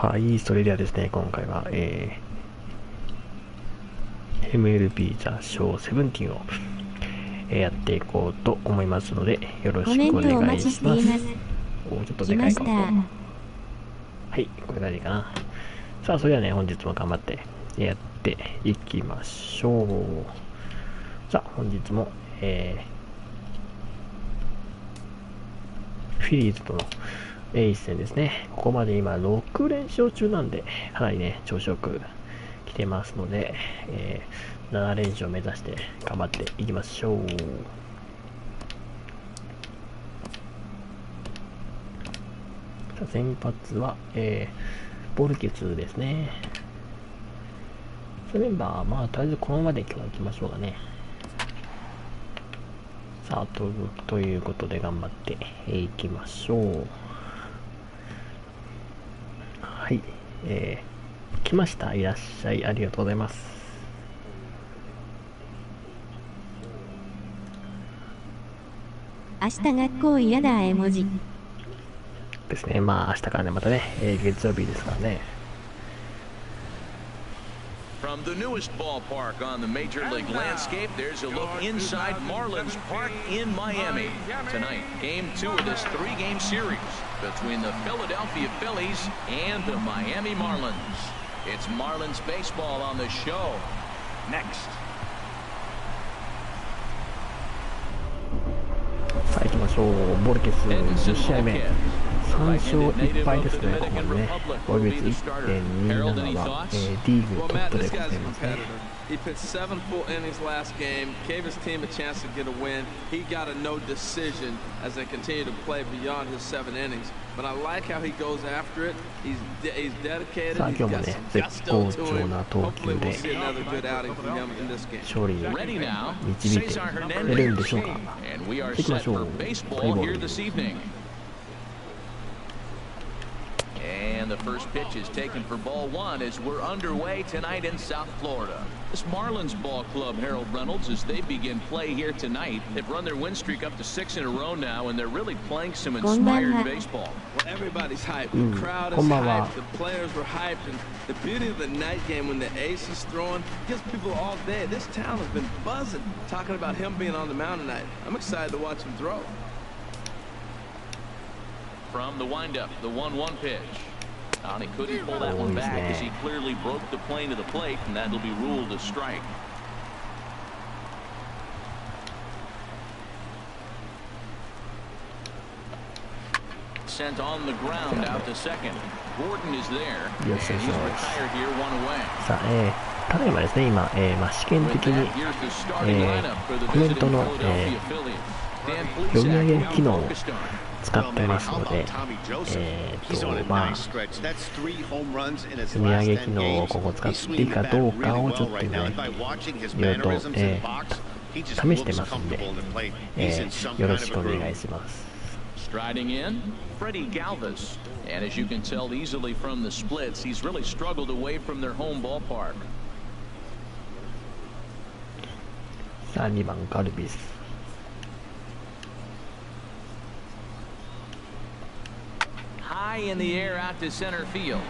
はい、それではですね、今回は、MLB ザ・ショー17を、やっていこうと思いますので、よろしくお願いします。お、ちょっとでかいかも。はい、これ何かな。さあ、それではね、本日も頑張ってやっていきましょう。さあ、本日も、フィリーズとの一戦ですね。ここまで今6連勝中なんで、かなりね、調子よく来てますので、7連勝目指して頑張っていきましょう。さあ先発は、ボルケツですね。メンバー、まあ、とりあえずこのままで今日は行きましょうかね。さあ、ということで頑張っていきましょう。はい、来ました。いらっしゃい。ありがとうございます。明日学校嫌だ絵文字ですね。まあ、明日からね、またね、月曜日ですからね。From the newest ballpark on the Major League landscape, there's a look inside Marlins Park in Miami. Tonight, Game 2 of this 3-game series between the Philadelphia Phillies and the Miami Marlins. It's Marlins baseball on the show. Next. さあ行きましょう。ボルケス10試合目。3勝1敗ですね、ここまでね。防御率 1.27 は、リーグトップでございますね。He pitched 7 full innings last game, gave his team a chance to get a win. He got a no decision as they continue to play beyond his 7 innings. But I like how he goes after it. He's dedicated. さあ今日もね、絶好調な投球で勝利に導いて出るんでしょうか。行きましょう。プレイボール。And the first pitch is taken for ball 1 as we're underway tonight in South Florida. This Marlins ball club, Harold Reynolds, as they begin play here tonight, they've run their win streak up to 6 in a row now, and they're really playing some inspired baseball. Well, everybody's hyped. The crowd is hyped. The players were hyped. And the beauty of the night game when the ace is throwing gives people all day. This town has been buzzing talking about him being on the mound tonight. I'm excited to watch him throw. From the windup, the 1-1 pitch. And he couldn't pull that one back as he clearly broke the plane to the plate, and that'll be ruled a strike. Sent on the ground out to second. Gordon is there. And he's retired here, 1 away. さあ、ただいまですね、今、試験的に、コメントの、読み上げ機能を使っていますので、まあ、読み上げ機能をここ使っていいかどうかをちょっとね、いろいろと、試してますんで、よろしくお願いします。Striding in, Freddie Galvis. And as you can tell easily from the splits, he's really struggled away from their home ballpark. さあ、2番ガルビス。High in the air out to center field.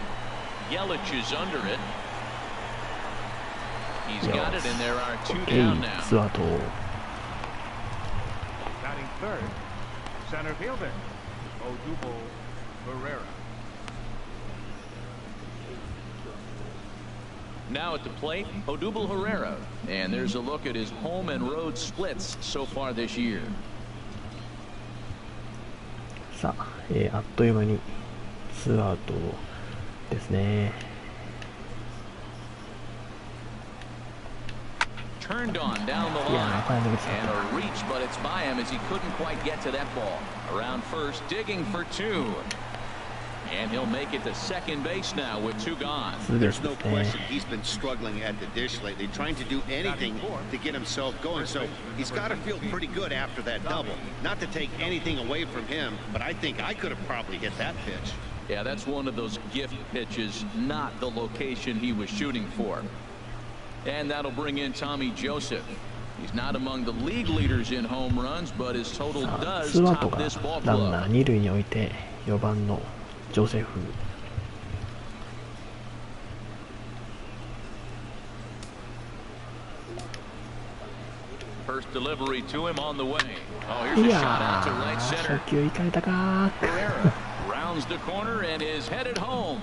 Yelich is under it. He's got it, and there are 2 down now. ツアート。Batting third, center fielder, Odubel Herrera. Now at the plate, Odubel Herrera. And there's a look at his home and road splits so far this year. さあ、あっという間にツアートですね。Turned on down the line and a reach, but it's by him as he couldn't quite get to that ball. Around first, digging for 2. And he'll make it to second base now with 2 gone. There's no question he's been struggling at the dish lately, trying to do anything to get himself going. So he's got to feel pretty good after that double. Not to take anything away from him, but I think I could have probably hit that pitch. Yeah, that's one of those gift pitches, not the location he was shooting for. And that'll bring in Tommy Joseph. He's not among the league leaders in home runs, but his total does top this ball club. ランナー2塁に置いて4番のジョセフ。First delivery to him on the way. Oh, い here's a や shot out to ー right center. 初球いかれたか Pereira rounds the corner and is headed home.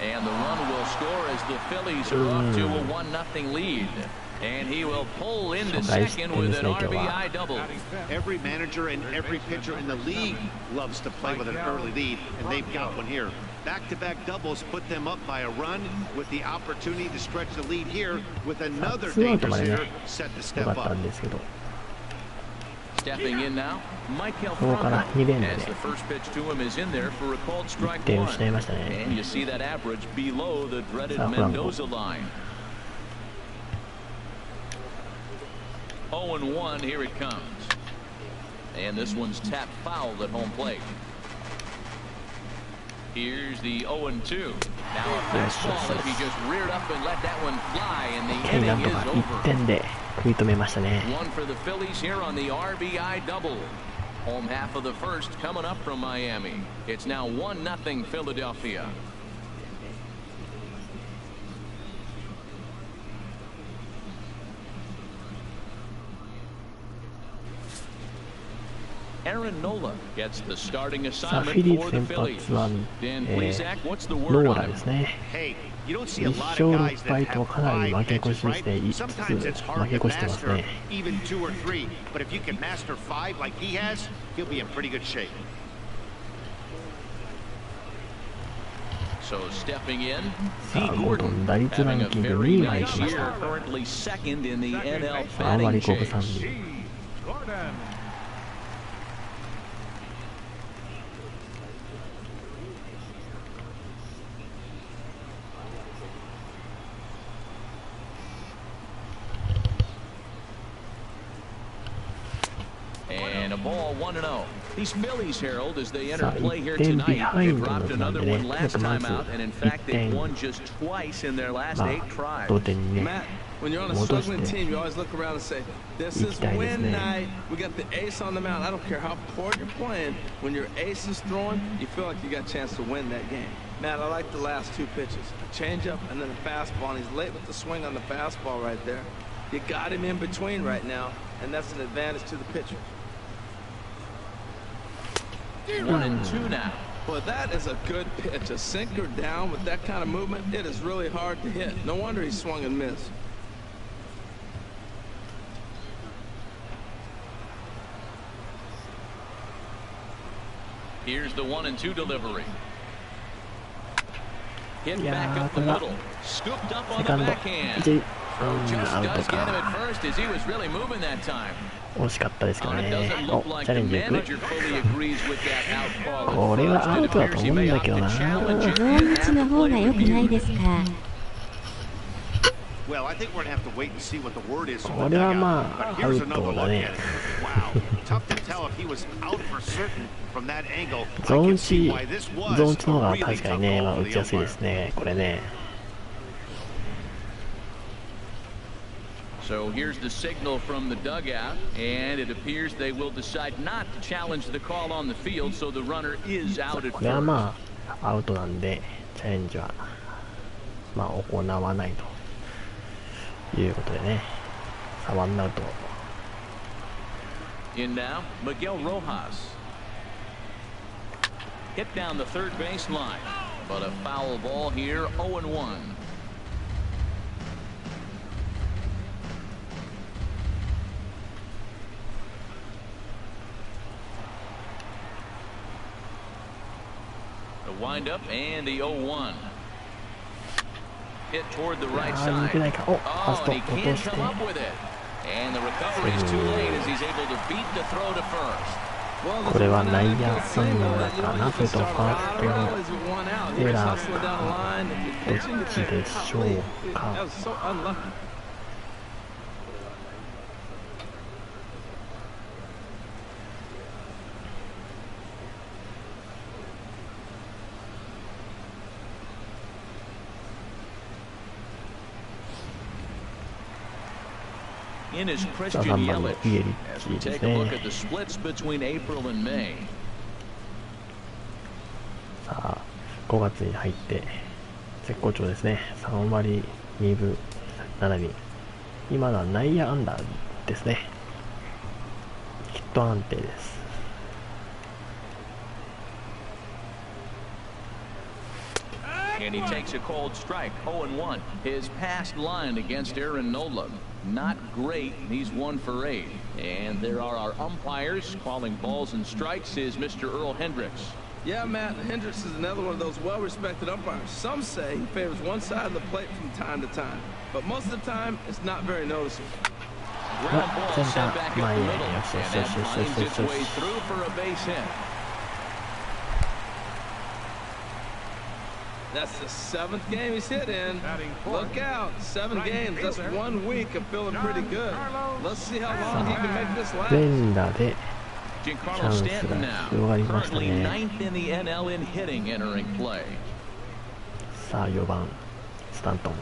And the run will score as the Phillies are up to a 1-0 lead. And he will pull into second with an RBI double. Every manager and every pitcher in the league loves to play with an early lead, and they've got one here. Back-to-back doubles put them up by a run with the opportunity to stretch the lead here with another dangerous hitter set to よ step かった up. んですけど、 Stepping in now, Michael そこから2連打 as で the first pitch to him is in there for a called 1 strike 点 one. 失いましたね。 And you see that average below the dreaded さあフランコ Mendoza line. 0-1, here it comes. And this one's tapped foul at home plate. Here's the 0-2. Now a fastball as he just reared up and let that one fly, and the なん inning と is か over. 1点で食い止めましたね。 One for the Phillies here on the RBI double. Home half of the first coming up from Miami. It's now 1-0 Philadelphia. Aaron Nola gets the starting さあ、フ assignment ィリー for ズ the 先 Phillies. 発は、 Dan Plesac, what's the ノ word ー on ラ him? ですね。 Hey, you don't see 1 a lot 勝 of 6 guys that 敗と have かなり 5負け越 pitches, しして right? 5つ Sometimes it's 負 hard け to 越してます master ね。 even 2 or 3, but if you can master 5 like he has, he'll be in pretty good shape. So stepping in, さ D. あ、ゴード Gordon ン打率ラ having ン a キング very 2位まで nice 来まし year, た。 currently second in the NL 3 batting 割5分 chase. 3厘。 Gordon. And a ball 1-0. These Phillies, Harold, as they enter さあ、 play here 1点 tonight, ビハイ they ンド dropped なん another でね、 one とにか last くま time ず out, and in 1 fact, they've 点、 won just twice in their last ま 8 tries. あ、同点にね、 Matt, when you're on a 戻し struggling て team, you always look around and say, this 行 is きたいです win ね。 night. We got the ace on the mound. I don't care how poor you're playing. When your ace is throwing, you feel like you got a chance to win that game. Matt, I like the last 2 pitches. A changeup and then a fastball, and he's late with the swing on the fastball right there. You got him in between right now, and that's an advantage to the pitcher. 1-2 now. But that is a good pitch. A sinker down with that kind of movement, it is really hard to hit. No wonder he swung and missed. Here's the 1-2 delivery. Hit Yeah, back up the but middle. Scooped up on セ the カンド、 backhand. 1、 Just アウト does get him か。 at first as he was really moving that time. 惜しかったですけど It ね。 doesn't お、 look チ like ャレ the ンジいく。 manager fully agrees with that out call. これはアウトだと思うんだけどな。大道の方が良くないですか。 Well, I think we're going to have to wait and see what the word is from こ the れは dugout. まあ、 But ア here's ウ another ト look だ at ね。 it. Wow, tough to tell if he was out for certain from that angle. ゾ I ーン can see 1、 why this ゾ was ーン a 1の方が really 確か tough にね、 call まあ、 for 打 the ちやすいで umpire. すね、これね。So here's the signal from the dugout, and it appears they will decide not to challenge the call on the field, so the runner is out at これは first. まあ、アウトなんで、チャレンジは、まあ、行わないということでね。さあ、ワンアウト。 In now, Miguel Rojas. Hit down the third base line, but a foul ball here, 0-1. The windup and the 0-1. Hit toward the right あー、抜 side. けないか。お、ファース Oh, ト and he 落と can't して。 come up with it. And the recovery is too late as he's able to beat the throw to first. これは内野安打かな、それともファーストのエラーか、どっちでしょうか。 In is さあ、 Christian 3番の Yelich イエリ as ッ we チです take a look ね。 at the splits between April and May. さあ、5月に入って絶好調ですね。3割2分7厘。今のは内野安打ですね。ヒット安定です。And he takes a cold strike, 0-1. His past line against Aaron Nola, not great. He's 1 for 8. And there are our umpires calling balls and strikes is Mr. Earl Hendricks. Yeah, Matt, Hendricks is another one of those well-respected umpires. Some say he favors one side of the plate from time to time, but most of the time, it's not very noticeable. Ground ball sent back up the middle, and that finds its way through for a base hit. That's the 7th game he's hit in. Look out, 7 games. That's 1 week of feeling pretty good. Let's see how long he can make this last. 連打で Giancarlo Stanton now, currently 9th in the NL in hitting entering play. さあ4番スタントン。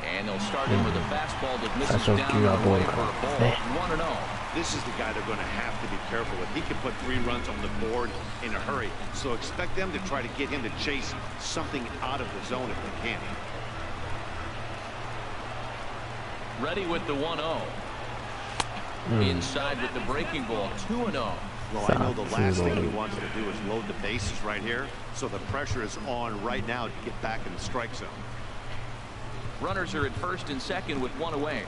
And they'll start him with a fastball that misses 初 down 球は and ボー away ル for か a らです ball. ね。 1-0. This is the guy they're going to have to be careful with. He can put 3 runs on the board in a hurry, so expect them to try to get him to chase something out of the zone if they can. Ready with the 1-0. Inside with the breaking ball, 2-0. Well, I know the last thing he wants to do is load the bases right here, so the pressure is on right now to get back in the strike zone. Runners are at first and second with 1 away.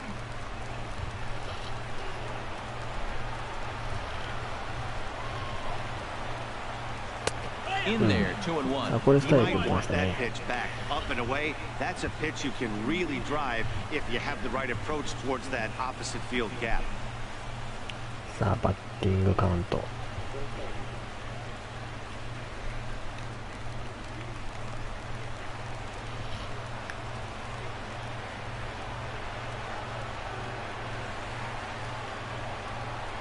In there, 2-1. あ、これストライク You 打ち might ま want した that ね。 pitch back, up and away. That's a pitch you can really drive if you have the right approach towards that opposite field gap. さあバッティングカウント。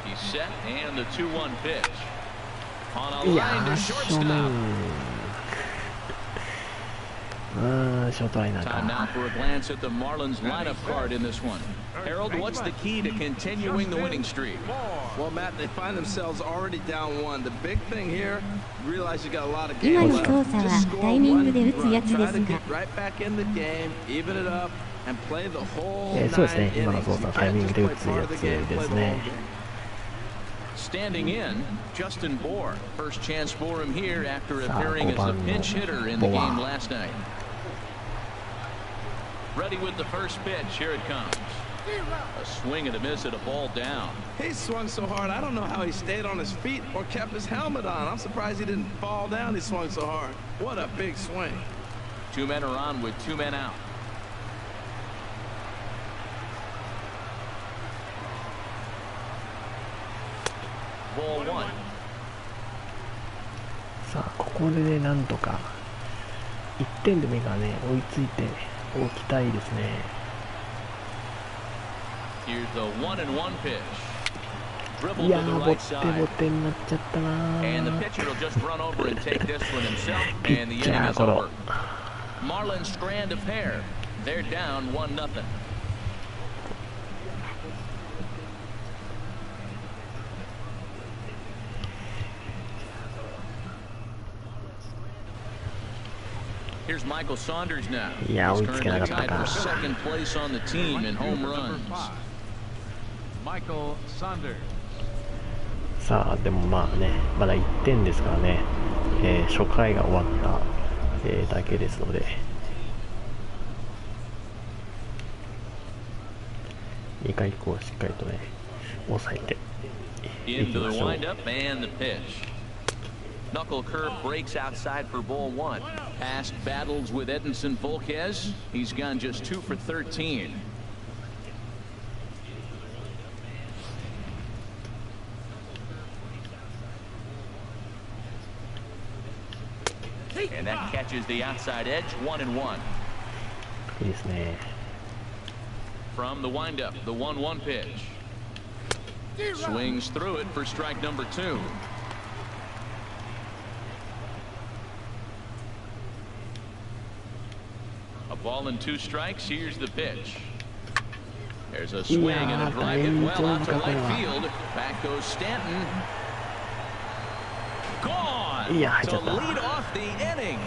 He's set and the 2-1 pitch. On a いや line ー to 正 shortstop. 面ショートライナー Time か。now for a glance at the Marlins lineup card in this one. Harold, what's the key to continuing the winning streak? Well, Matt, they find themselves already down 1. The big thing here, you realize you got a lot of 今 games の left. 操作は Just score タイミング 1で打つや run. つで Try す to が get right back in the game, even it up, and play the whole そうですね。 9今の innings. 操 You 作はタイ can't ミング just で打 play つ part や of the つ game, で play す the whole ね。 game. Standing in, Justin Bohr. First chance for him here after さあ appearing 5 as a 番の pinch hitter in the ボ game ア。 last night. Ready with the first pitch. Here it comes. A swing and a miss at a ball down. He swung so hard, I don't know how he stayed on his feet or kept his helmet on. I'm surprised he didn't fall down. He swung so hard. What a big swing. 2 men are on with 2 men out. Ball 1. さあここでねなんとか1点でもいいからね追いついておきたいですね。 Here's the 1-1 pitch. い Dribble や to the ーボ right ッテ side. ボテになっちゃったな And the ー。 pitcher will just run over and take this one himself, ピ and the ッチ inning ャー is ゴロ over. Marlins strand a pair. They're down 1-0. Here's Michael Saunders now. いや He's 追いつけな currently かった tied か。 for second place on the team in home runs. Michael Saunders. さあでもまあねまだ1点ですからね、初回が終わった、だけですので2回以降しっかりとね抑えていき Into ま the しょう。 windup and the pitch. Knuckle curve breaks outside for ball 1. Past battles with Edinson Volquez. He's gone just 2 for 13. And that catches the outside edge, 1-1. いいですね。 From the windup, the 1-1 pitch. Swings through it for strike number 2. A ball and 2 strikes. Here's the pitch. There's a swing and a drive hit well out to right field. Back goes Stanton. Gone to lead off the inning.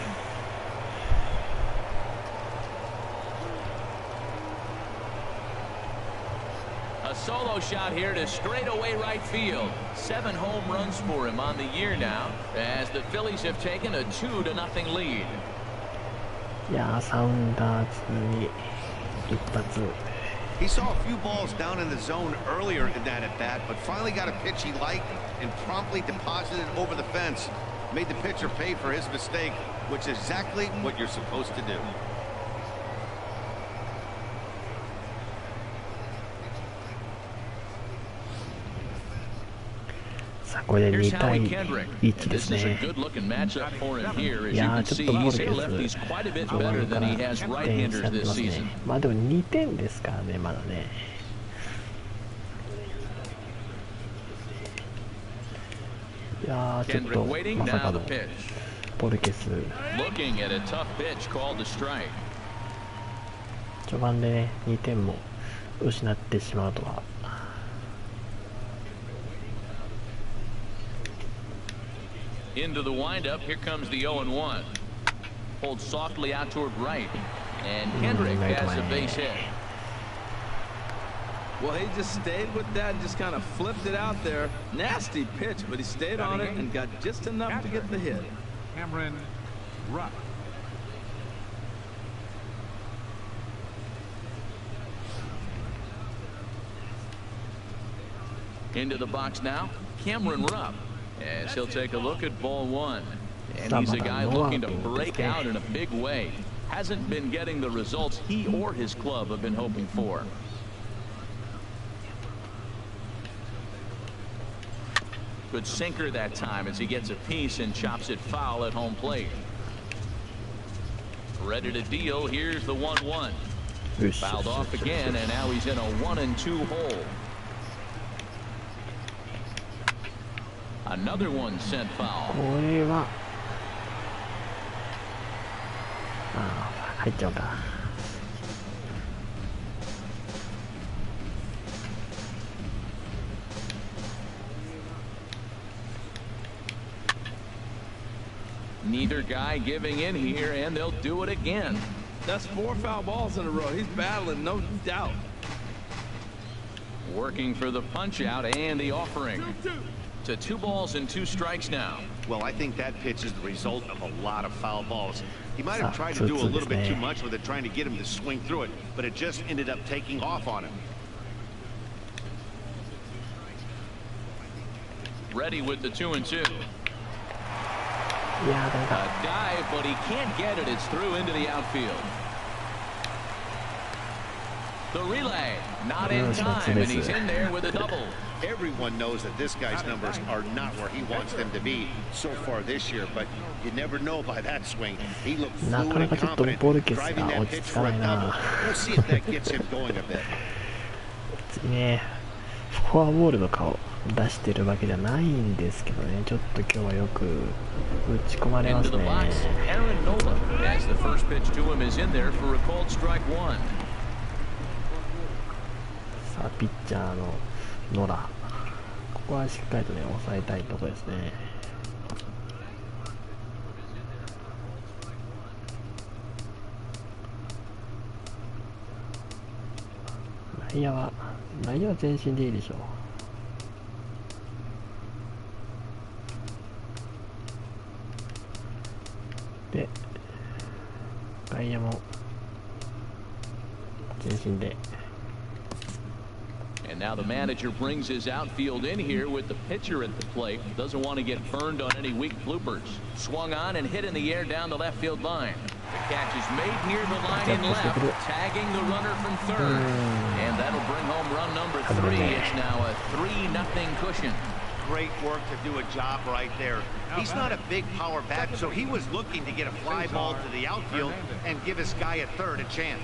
A solo shot here to straightaway right field. 7 home runs for him on the year now, as the Phillies have taken a 2-0 lead. いやー、サウンダーズに一発。 He saw a few balls down in the zone earlier in that at bat, but finally got a pitch he liked and promptly deposited over the fence. Made the pitcher pay for his mistake, which is exactly what you're supposed to do. さあこれで2対1ですね。いやー、ちょっとボルケス序盤から点しちゃってますね。まあでも2点ですからね、まだね。いやー、ちょっとまさかのボルケス序盤でね2点も失ってしまうとは。 Into the windup, here comes the 0-1. Pulled softly out toward right, and Kendrick has a base hit. Well, he just stayed with that and just kind of flipped it out there. Nasty pitch, but he stayed on it and got just enough to get the hit. Cameron Rupp. Into the box now, Cameron Rupp. As he'll take a look at ball 1. And he's a guy looking to break out in a big way. Hasn't been getting the results he or his club have been hoping for. Good sinker that time as he gets a piece and chops it foul at home plate. Ready to deal. Here's the 1-1. Fouled off again, and now he's in a 1-2 hole. Another one sent foul. これは入っちゃうか。Neither guy giving in here, and they'll do it again. That's 4 foul balls in a row. He's battling, no doubt. Working for the punch out and the offering. To 2 balls and 2 strikes now. Well, I think that pitch is the result of a lot of foul balls. He might have tried to do a little bit too much with it, trying to get him to swing through it, but it just ended up taking off on him. Ready with the 2-2. Yeah, a dive, but he can't get it. It's through into the outfield. The relay, not in time, and he's in there with a double. Everyone knows that this guy's numbers are not where he wants them to be so far this year, but you never know by that swing. He looked fluid and confident, driving that pitch for a double. We'll see if that gets him going a bit. ね、フォアボールの顔出してるわけじゃないんですけどね、ちょっと今日はよく打ち込まれますね。さあピッチャーのノラ、ここはしっかりとね抑えたいところですね。内野は前進でいいでしょう。で外野も前進で。And now the manager brings his outfield in here with the pitcher at the plate. Doesn't want to get burned on any weak bloopers. Swung on and hit in the air down the left field line. The catch is made near the line in left, tagging the runner from third. And that'll bring home run number 3. It's now a 3-0 cushion. Great work to do a job right there. He's not a big power bat, so he was looking to get a fly ball to the outfield and give his guy at third a chance.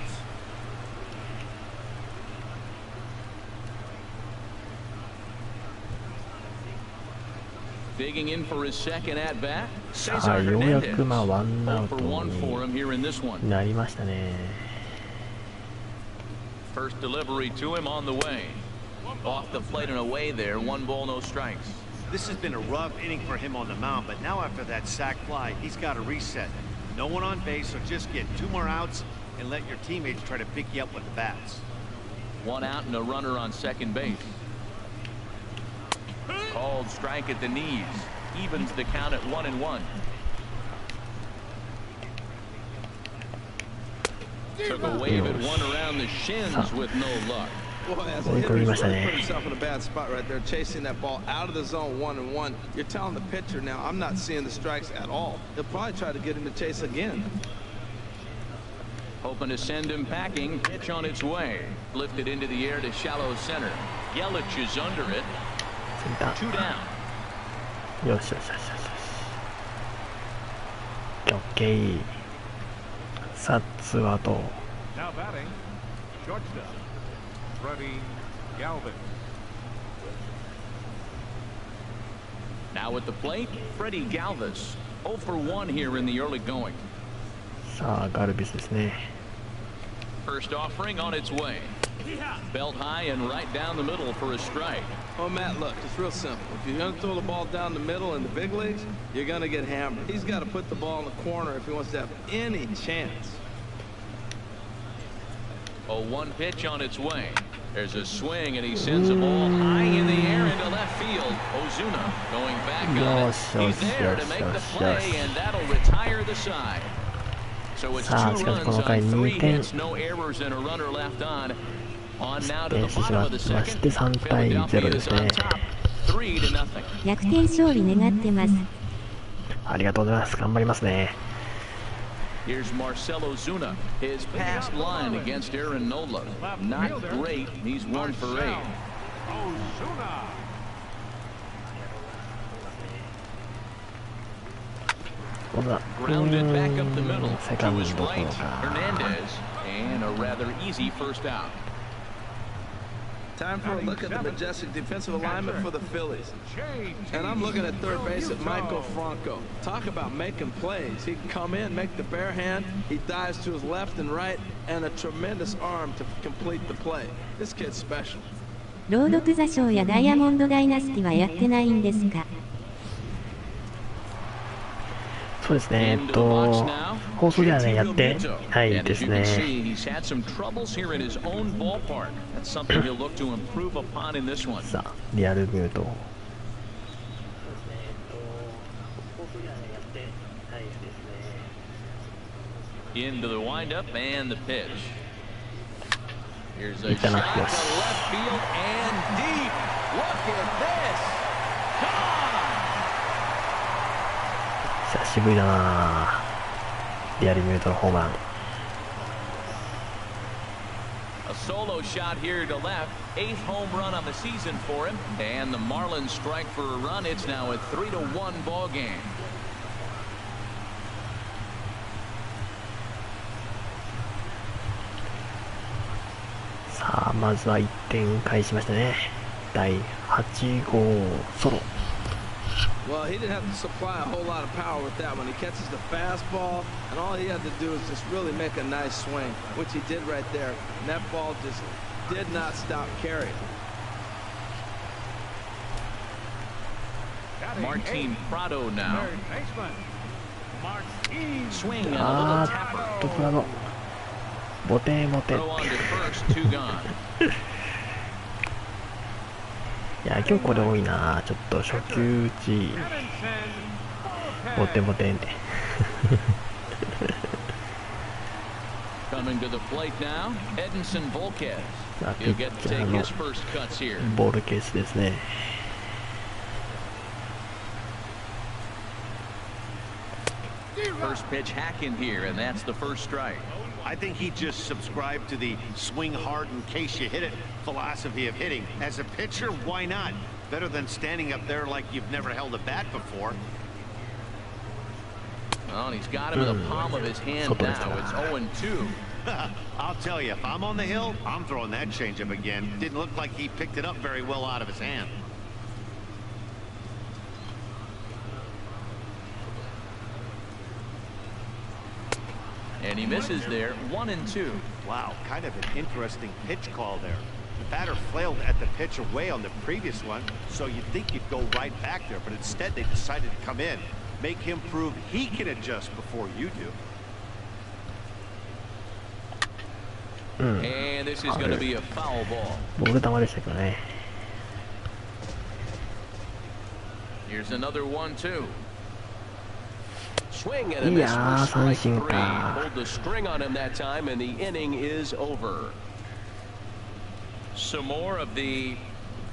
Digging in for his second at bat. さあ、ようやくワンアウト for him here in this one. になりましたね。First delivery to him on the way. Off the plate and away there. 1 ball, no strikes. This has been a rough inning for him on the mound, but now after that sac fly, he's got to reset. No one on base, so just get 2 more outs and let your teammates try to pick you up with the bats. 1 out and a runner on second base. Called strike at the knees. Evens the count at 1-1. Took a wave at one around the shins with no luck. Boy, as a hitter, he's really put himself in a bad spot right there, chasing that ball out of the zone 1-1. You're telling the pitcher now, I'm not seeing the strikes at all. He'll probably try to get him to chase again. Hoping to send him packing. Pitch on its way. Lifted into the air to shallow center. Yelich is under it. 2 down. よしよしよしよしよし。オッケー。さあ、ツーアウト。Now batting, shortstop, Freddie Galvin. Now at the plate, Freddie Galvis. 0 for 1 here in the early going. さあ、ガルビスですね。First offering on its way. Belt high and right down the middle for a strike. Oh, Matt, look, it's real simple. If you're going to throw the ball down the middle in the big leagues, you're going to get hammered. He's got to put the ball in the corner if he wants to have any chance. 0-1 pitch on its way. There's a swing, and he sends a ball high in the air into left field. Ozuna going back on it. He's there to make the play, and that'll retire the side. So it's 2 runs on 3 hits, no errors, and a runner left on. On now to the bottom of the second. Philadelphia is on top, 3-0. 逆転勝利願ってます。ありがとうございます。頑張りますね。Here's Marcell Ozuna. His past line against Aaron Nola. Not great. He's 1 for 8. Ozuna. Grounded back up the middle to his right. Hernandez. And a rather easy first out. Time for a look at the majestic defensive alignment for the Phillies. And I'm looking at third base at Michael Franco. Talk about making plays. He can come in, make the bare hand. He dives to his left and right, and a tremendous arm to complete the play. This kid's special. ロードトゥザショーやダイヤモンドダイナスティはやってないんですか？そうですね、放送ではね、やってないですね。さあ、リアルミュート。Into the windup and the pitch. Here's a いったな、よ shot to し。 left field and deep. Look at this. Gone. 久しぶりだな。リアルミュートのホームラン。A solo shot here to left. 8th home run on the season for him. And the Marlins strike for a run. It's now a 3-1 ball game. さあ、まずは1点返しましたね。第8号ソロ。Well, he didn't have to supply a whole lot of power with that one. He catches the fastball, and all he had to do is just really make a nice swing, which he did right there. And that ball just did not stop carrying. Martin Prado now. Swing and a あ little ー tapper. っと、プラド。ボテボテ。い Throw on to first, 2 gone. や、今日これ多いな。ちょっと初球打ち。ボテボテ。Coming to the plate now, Edinson Volquez. さあ、ピ He'll ッ get チ to ャー take の his first cuts here. ボールケースですね。First pitch hack in here, and that's the first strike. I think he just subscribed to the swing hard in case you hit it philosophy of hitting. As a pitcher, why not? Better than standing up there like you've never held a bat before. Well, and he's got him in the palm of his hand now. It's 0-2. I'll tell you, if I'm on the hill, I'm throwing that changeup again. Didn't look like he picked it up very well out of his hand. And he misses there, 1-2. Wow, kind of an interesting pitch call there. The batter flailed at the pitch away on the previous one, so you'd think you'd go right back there, but instead they decided to come in, make him prove he can adjust before you do. And this is going to be a foul ball. ボール球でしたけどね。 Here's another 1-2. Swing and a miss for strike 三振 3. か。 Pulled the string on him that time, and the inning is over. Some more of the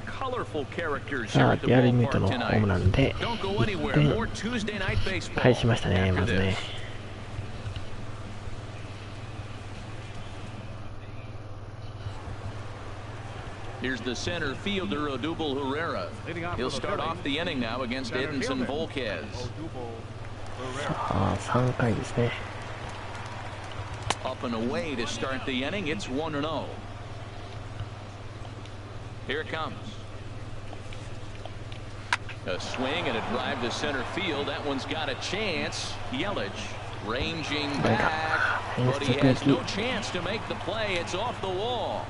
colorful characters here さあ at the リアルミュートの ballpark ホームラ tonight. ンで Don't go 1 anywhere. 点 More Tuesday night baseball 返しましたね、 after まず this. ね。 Here's the center fielder, Odubel Herrera. He'll start off the inning now against Edinson Volquez. さあ3回ですね。 Up and away to start the inning. It's 1-0. Here it comes. A swing and a drive to center field. That one's got a chance. Yelich ranging back, but he has no chance to make the play. It's off the wall.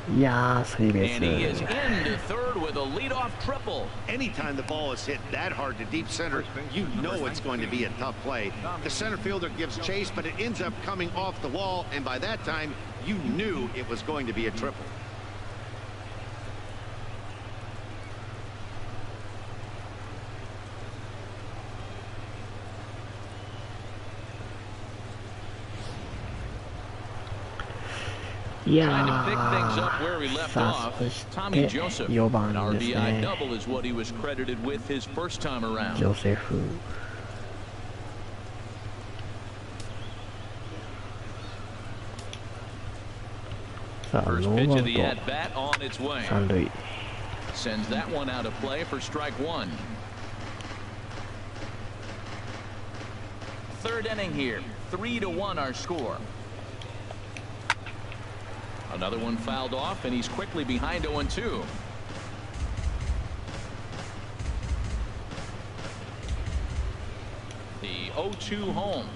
いやー、スリーベ And he ー is ス。 into third with a leadoff triple. Anytime the ball is hit that hard to deep center, you know it's going to be a tough play. The center fielder gives chase, but it ends up coming off the wall, and by that time, you knew it was going to be a triple. いや Trying to pick things ー up where we left さあ off. そし Tommy て Joseph. 4 An 番です RBI ね。 double is what he was credited with his first time ジ around. ョセフ。さあ First ノ pitch ー of アウ the ト at bat on its way. 3塁。 Sends that one out of play for strike one. Third inning here. 3-1 our score. Another one fouled off, and he's quickly behind 0-2. The 0-2 home.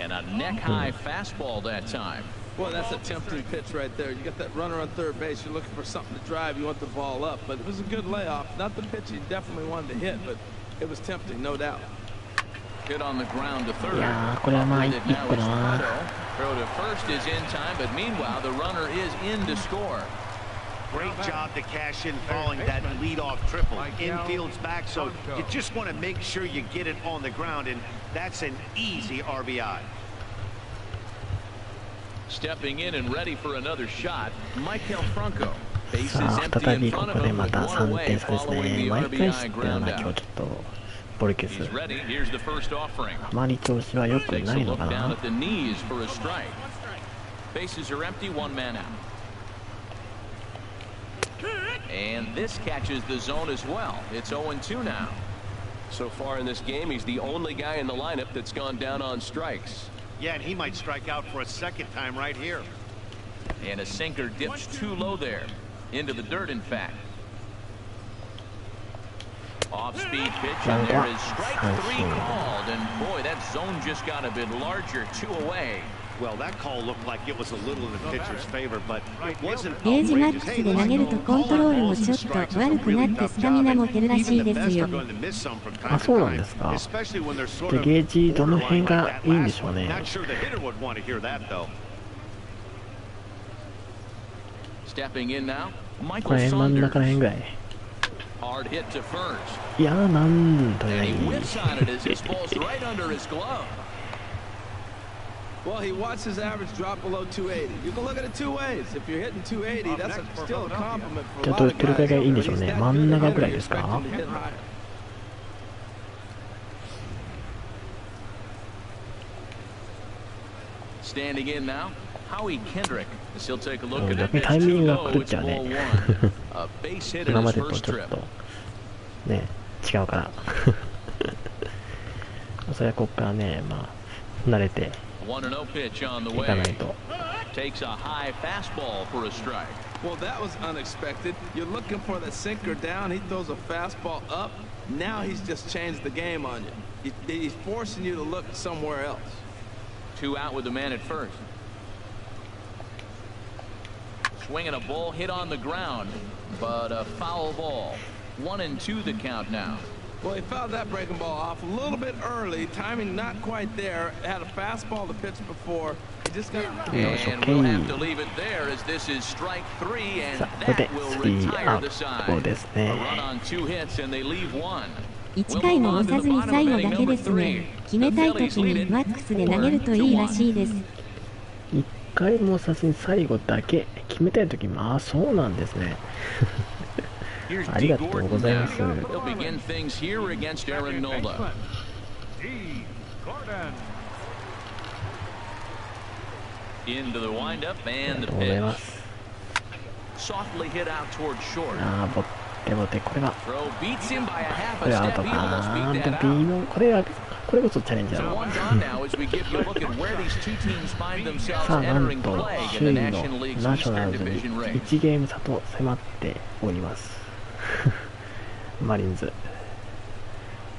And a neck-high fastball that time. Well, that's a tempting pitch right there. You got that runner on third base. You're looking for something to drive. You want the ball up. But it was a good layoff. Not the pitch he definitely wanted to hit, but it was tempting, no doubt. Hit on the ground to third. いやー、これはまあ1 個だな。 Throw to first is in time, but meanwhile the runner is in to score. Great job to cash in following that leadoff triple. Infield's back, so you just want to make sure you get it on the ground, and that's an easy RBI. Stepping in and ready for another shot, Michael Franco. Base is さあ empty 再 in びこ front こ of で him ま with た one 3 away 点差です following ね。 the 毎回知って RBI るな、 ground 今日ちょ out. っとボルケス。 He's ready. Here's the first offering. あまり調子は良く Takes な a いの look か down な。 at the knees for a strike. Bases are empty, one man out. And this catches the zone as well. It's 0-2 now. So far in this game, he's the only guy in the lineup that's gone down on strikes. Yeah, and he might strike out for a second time right here. And a sinker dips too low there. Into the dirt, in fact. Off-speed pitch, and there is strike three called. And boy, that zone just got a bit larger, 2 away. Well, that call looked like it was a little in the pitcher's favor, but it wasn't ゲージマッ outrageous. クスで投げるとコントロールもちょっと悪くなってスタミナも減るらしいですよ。あ、そうなんですか。で、ゲージどの辺がいいんでしょうね。 Stepping in now, これ Michael 真ん中ら Saunders. 辺ぐらい。 Hard hit to first. いやー、なんとな And い。 he whips on it as this falls right under his glove. Well, he watched his average drop below 280. You can look at it two ways. If you're hitting 280, that's still a compliment for a じゃあ lot ど of れくらい guys. がいいんでしょうね。真ん中ぐらいですか。 Expect him to hit higher. Standing in now, Howie Kendrick. As he'll take a look at it. 逆にタイミングが狂っ It's ちゃう ball ね。 one. A base hit in 今ま his でと first ちょっ trip. とね、違うから。それはここからね、まあ、慣れて 1-0 pitch on the いかない way. と。 Takes a high fastball for a strike. Well, that was unexpected. You're looking for the sinker down. He throws a fastball up. Now he's just changed the game on you. He's forcing you to look somewhere else. 2 out with the man at first. Swinging a ball hit on the ground, but a foul ball. 1-2 the count now. Well, he fouled that breaking ball off a little bit early. Timing not quite there. Had a fastball to pitch before. He just got. And we'll have to leave it there as this is strike 3, and that will retire the side. A run on 2 hits, and they leave 1. 1回も押さずに最後だけですね。決めたい時にマックスで投げるといいらしいです。1回も押さずに最後だけ決めたい時、まあそうなんですね。ありがとうございます。He'll begin things here against Aaron Nola. Into the windup and the pitch. Softly hit out toward short. ボテボテ、これは Throw beats him by a half こ a れはアウ step. ト He か almost beat な。 that ビ out. のこれこそチャレンジャ So ー。 one's on now as we give you a look at where these two teams find themselves さあ、なん entering と play in 首 the 位の National League's ナショナ Eastern ルズに Division race. 1ゲーム差と迫っております。マリンズ。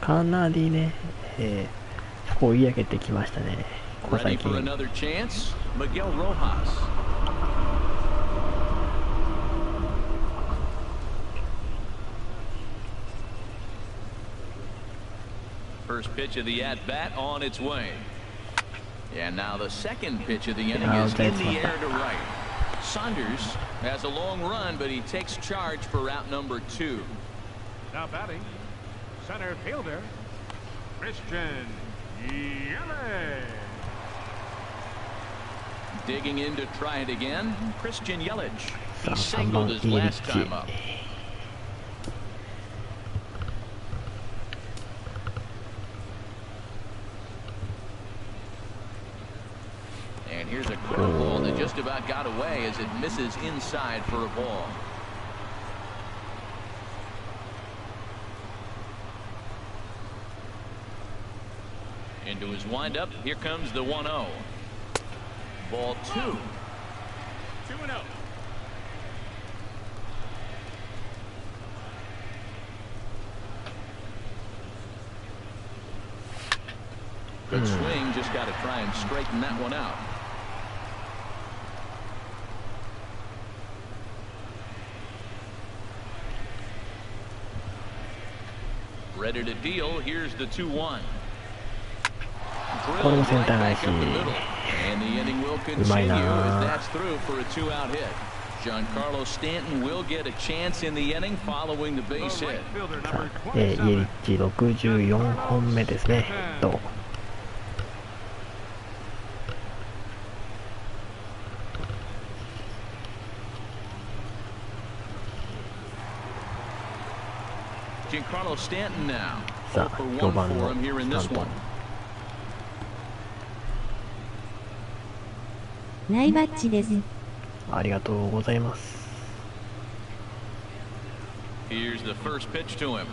かなりね、追い上げてきましたね。ここ Ready 最 for 近。 another chance? Miguel Rojas. First pitch of the at-bat on its way. And now the second pitch of the inning is in the air to right. Saunders has a long run, but he takes charge for route number 2. Now batting, center fielder, Christian Yelich. Digging in to try it again, Christian Yelich. He 3 singled 番 his イエリ last ッチ。 time up. And here's a curveball that just about got away as it misses inside for a ball. Into his windup, here comes the 1-0. Ball 2. 2-0. Good swing, just got to try and straighten that one out. Ready to deal. Here's the 2-1. これもセンター返し。 And the inning will continue as that's through for a 2-out hit. Giancarlo Stanton will get a chance in the inning following the base hit. イエリッチ64本目ですね。ヒット。Giancarlo Stanton now. さあ、4番の for him here in ス this タントン。 one. ナイバッチです。ありがとうございます。 Here's the first pitch to him.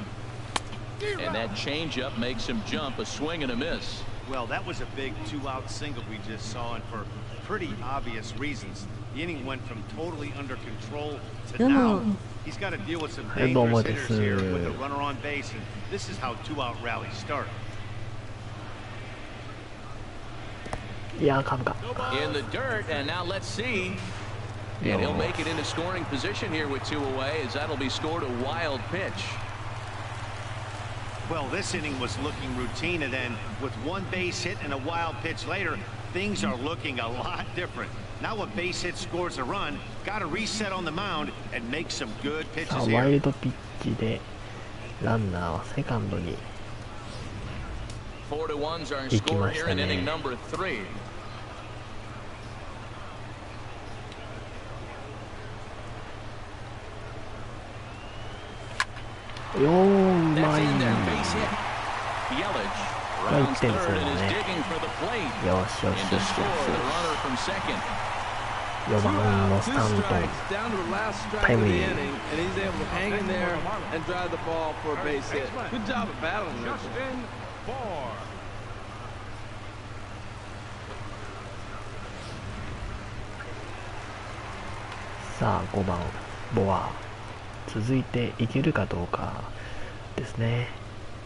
And that changeup makes him jump, a swing and a miss. Well, that was a big 2-out single we just saw, and for pretty obvious reasons. The inning went from totally under control to now. He's got to deal with some dangerous hitters here with a runner on base, and this is how 2-out rallies start. いやー、カーブか。 In the dirt, and now let's see. And he'll make it into scoring position here with 2 away, as that'll be scored a wild pitch. Well, this inning was looking routine, and then with 1 base hit and a wild pitch later, things are looking a lot different. Now a base hit scores a run, got to reset on the mound and make some good さあ、 pitches ワイ here. ルドピッチでランナーはセカンドに 4-1's our score here in inning number 3. 4枚 That's in there, base hit. Yelich rounds third and is digging for the plate. よしよし And to よし score よ the runner from second. 4番のス Two タントン strikes down to the last strike of the Timely. inning, and he's able to hang in there and drive the ball for a base hit. Good job of battling there. Justin Bohr. さあ、5番ボア続いていけるかどうかですね。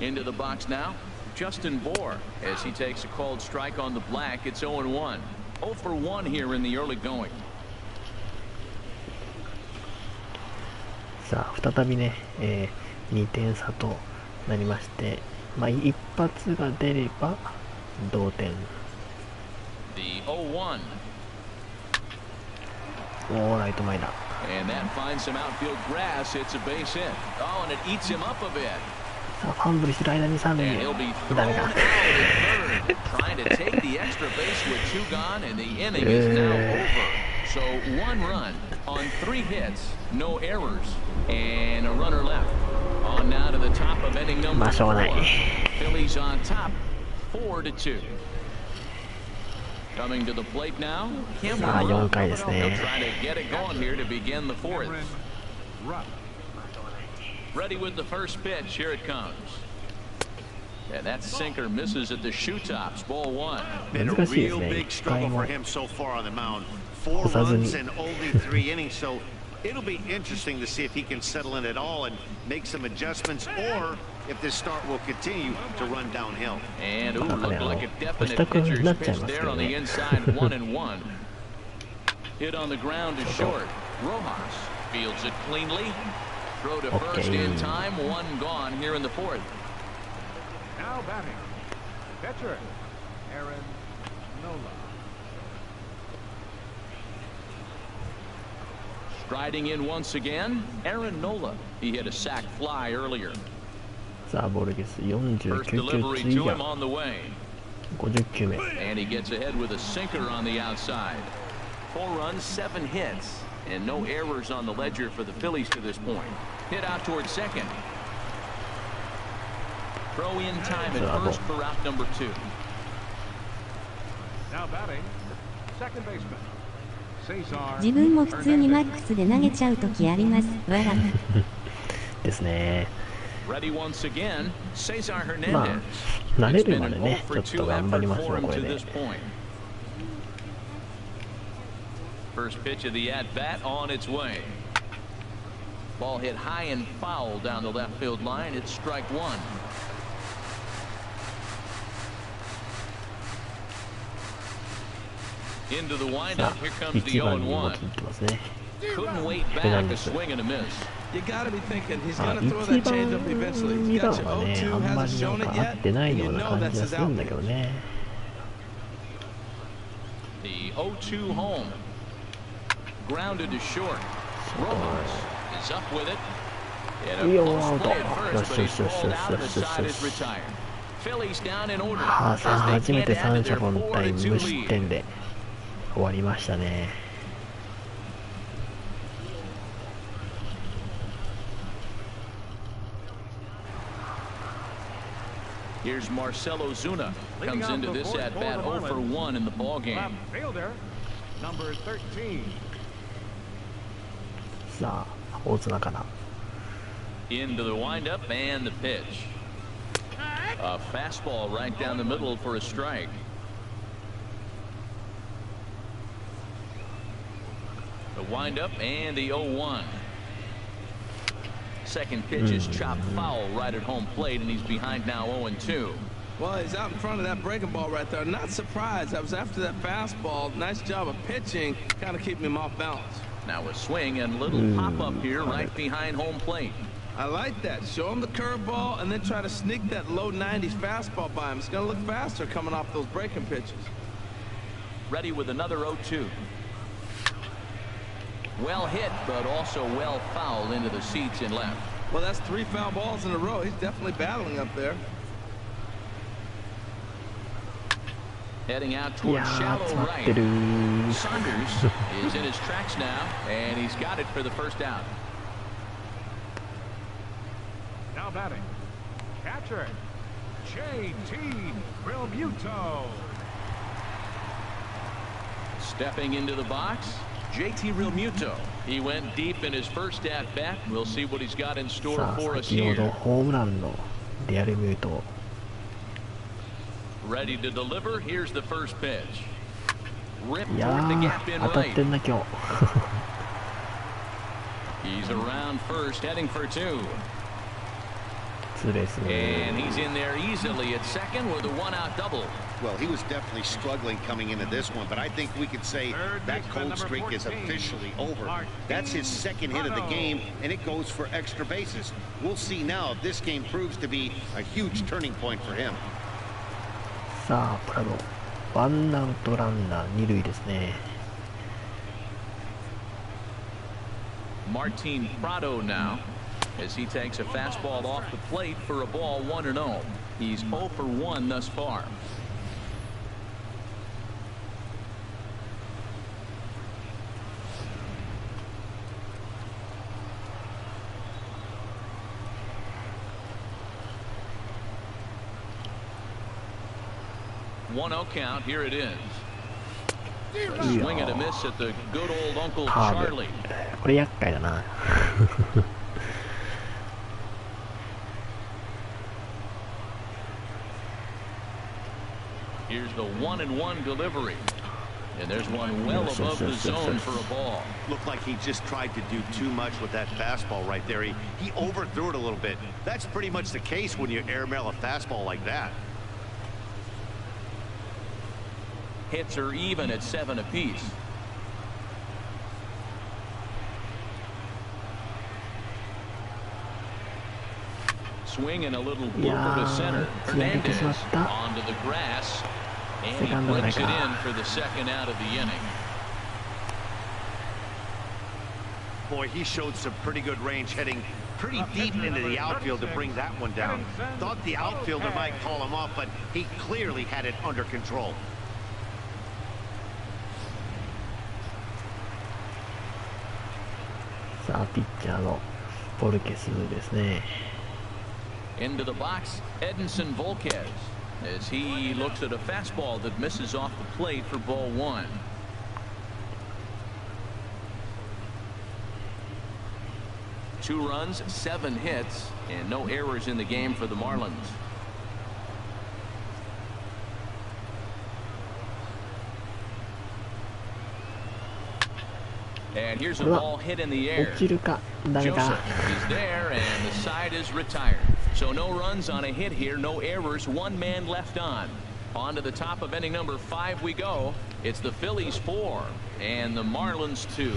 Into the box now. Justin Bohr, as he takes a called strike on the black. It's 0-1. 0 for 1 here in the early going. さあ再びね、2点差となりまして、まあ、一発が出れば同点。The 0-1. おー、ライト前だ。And that finds some outfield grass. It's a base hit. Oh, and it eats him up a bit. さあファンブルしてる間に三塁 And へ。 he'll be ダ thrown メ out か。 at third, trying to take the extra base with 2 gone, and the inning is now over. So 1 run on 3 hits, no errors, and a runner left. On now to the top of inning number まあしょうがない。 4. Phillies on top, 4-2. Coming to the plate now, さあ Campbell. 4回です They'll ね。 try to get it going here to begin the 4th. Cameron Rupp. Ready with the first pitch. Here it comes. And that sinker misses at the shoe tops. Ball 1. Been a 難しいです real ね。 big 一回 struggle も for him so far on the mound. 4 押さずに runs in only 3 innings, so it'll be interesting to see if he can settle in at all and make some adjustments, or if this start will continue to run downhill. And ooh, looked like a 押し definite たく pitcher's なっちゃい pitch ますけ there ど on the ね。 inside. 1-1. Hit on the ground to short. Rojas fields it cleanly. Throw to first in time. 1 gone here in the 4th. Now batting. Catcher, Aaron Nola. Striding in once again, Aaron Nola. He hit a sac fly earlier. さあボルゲス First 49球 delivery 次 to が him on the way. 50球目。 And he gets ahead with a sinker on the outside. 4 runs, 7 hits, and no errors on the ledger for the Phillies to this point. Hit out towards second. Throw in time at first for out number 2. Now batting. Second baseman. Cesar. 自分も普通にマックスで投げちゃうときあります。わら。ですね。 Ready once again, Cesar ま Hernandez. あ慣れ It's る been ま an で 0ね、ち for ょっと 2頑張り effort ますよ for こ him れ to で。 this point. First pitch of the at-bat on its way. Ball hit high and foul down the left field line. It's strike 1. Into the さ windup. あ Here comes the 1番にも 0-1. 切ってますね。 Couldn't wait back. A swing and a miss. You got to be thinking he's あ going to throw 1 that changeup 番 eventually. 2 He's 番 got は you ね、あ 0-2, んま hasn't りなん shown it か合っ yet. てない And よ you うな know 感 that's じが his するんだ outfield. けどね。The 0-2 home. Grounded to short. Rojas is up with it. And a Yo, close play at out. first, but he's Yes, called out and the yes, side yes. is retired. Phillies down in order はあ、さあ as 初 they めて can't add 三 to 者 their 凡退 4-2 無失 lead. 点で終わりましたね。Here's Marcelo Zuna. Comes into this at bat 0 for 1 in the ball game. Left fielder, number 13. さあ大津から。 Into the windup and the pitch. A fastball right down the middle for a strike. The windup and the 0-1. Second pitch is chopped foul right at home plate, and he's behind now 0-2. Well, he's out in front of that breaking ball right there. Not surprised. I was after that fastball. Nice job of pitching, kind of keeping him off balance. Now a swing and a little pop up here right behind home plate. I like that. Show him the curveball and then try to sneak that low 90s fastball by him. It's going to look faster coming off those breaking pitches. Ready with another 0-2. Well hit, but also well fouled into the seats in left. Well, that's 3 foul balls in a row. He's definitely battling up there. Heading out い towards やー shallow 詰まって right. る。 Saunders is in his tracks now, and he's got it for the first out. Now batting. Catcher, JT Realmuto. Stepping into the box, JT Realmuto. He went deep in his first at bat. We'll see what he's got in store さあ for us 先ほど here. ホームランのリアルミュート。 Ready to deliver. Here's the first pitch. Ripped いや toward the gap ー in 当たっ right. てんな今日。 He's around first, heading for 2. ツーベース。 And he's in there easily at second with a one-out double. Well, he was definitely struggling coming into this one, but I think we could say that cold streak is officially over. That's his second hit of the game, and it goes for extra bases. We'll see now if this game proves to be a huge turning point for him. さあプラド、ワンアウトランナー二塁ですね。Martin Prado now, as he takes a fastball off the plate for a ball 1-0. He's 0 for 1 thus far. One-0 count. Here it is. A swing and a miss at the good old Uncle Charlie. これ厄介だな。Here's the 1-1 delivery. And there's one well above the zone for a ball. Looked like he just tried to do too much with that fastball right there. He overthrew it a little bit. That's pretty much the case when you airmail a fastball like that. Hits are even at 7 apiece. Swing and a little blooper to center. Hernandez onto the grass. And he flips it in for the second out of the inning. Boy, he showed some pretty good range heading pretty deep into the outfield to bring that one down. Thought the outfielder might call him off, but he clearly had it under control. さあピッチャーのボルケスですね。 Into the box, Edinson Volquez, as he looks at a fastball that misses off the plate for ball 1. Two runs, 7 hits, and no errors in the game for the Marlins. And here's a ball hit in the air. 落ちるかダメか。 Joseph is there, and the side is retired. So no runs on a hit here, no errors, 1 man left on. On to the top of inning number 5 we go. It's the Phillies 4 and the Marlins 2.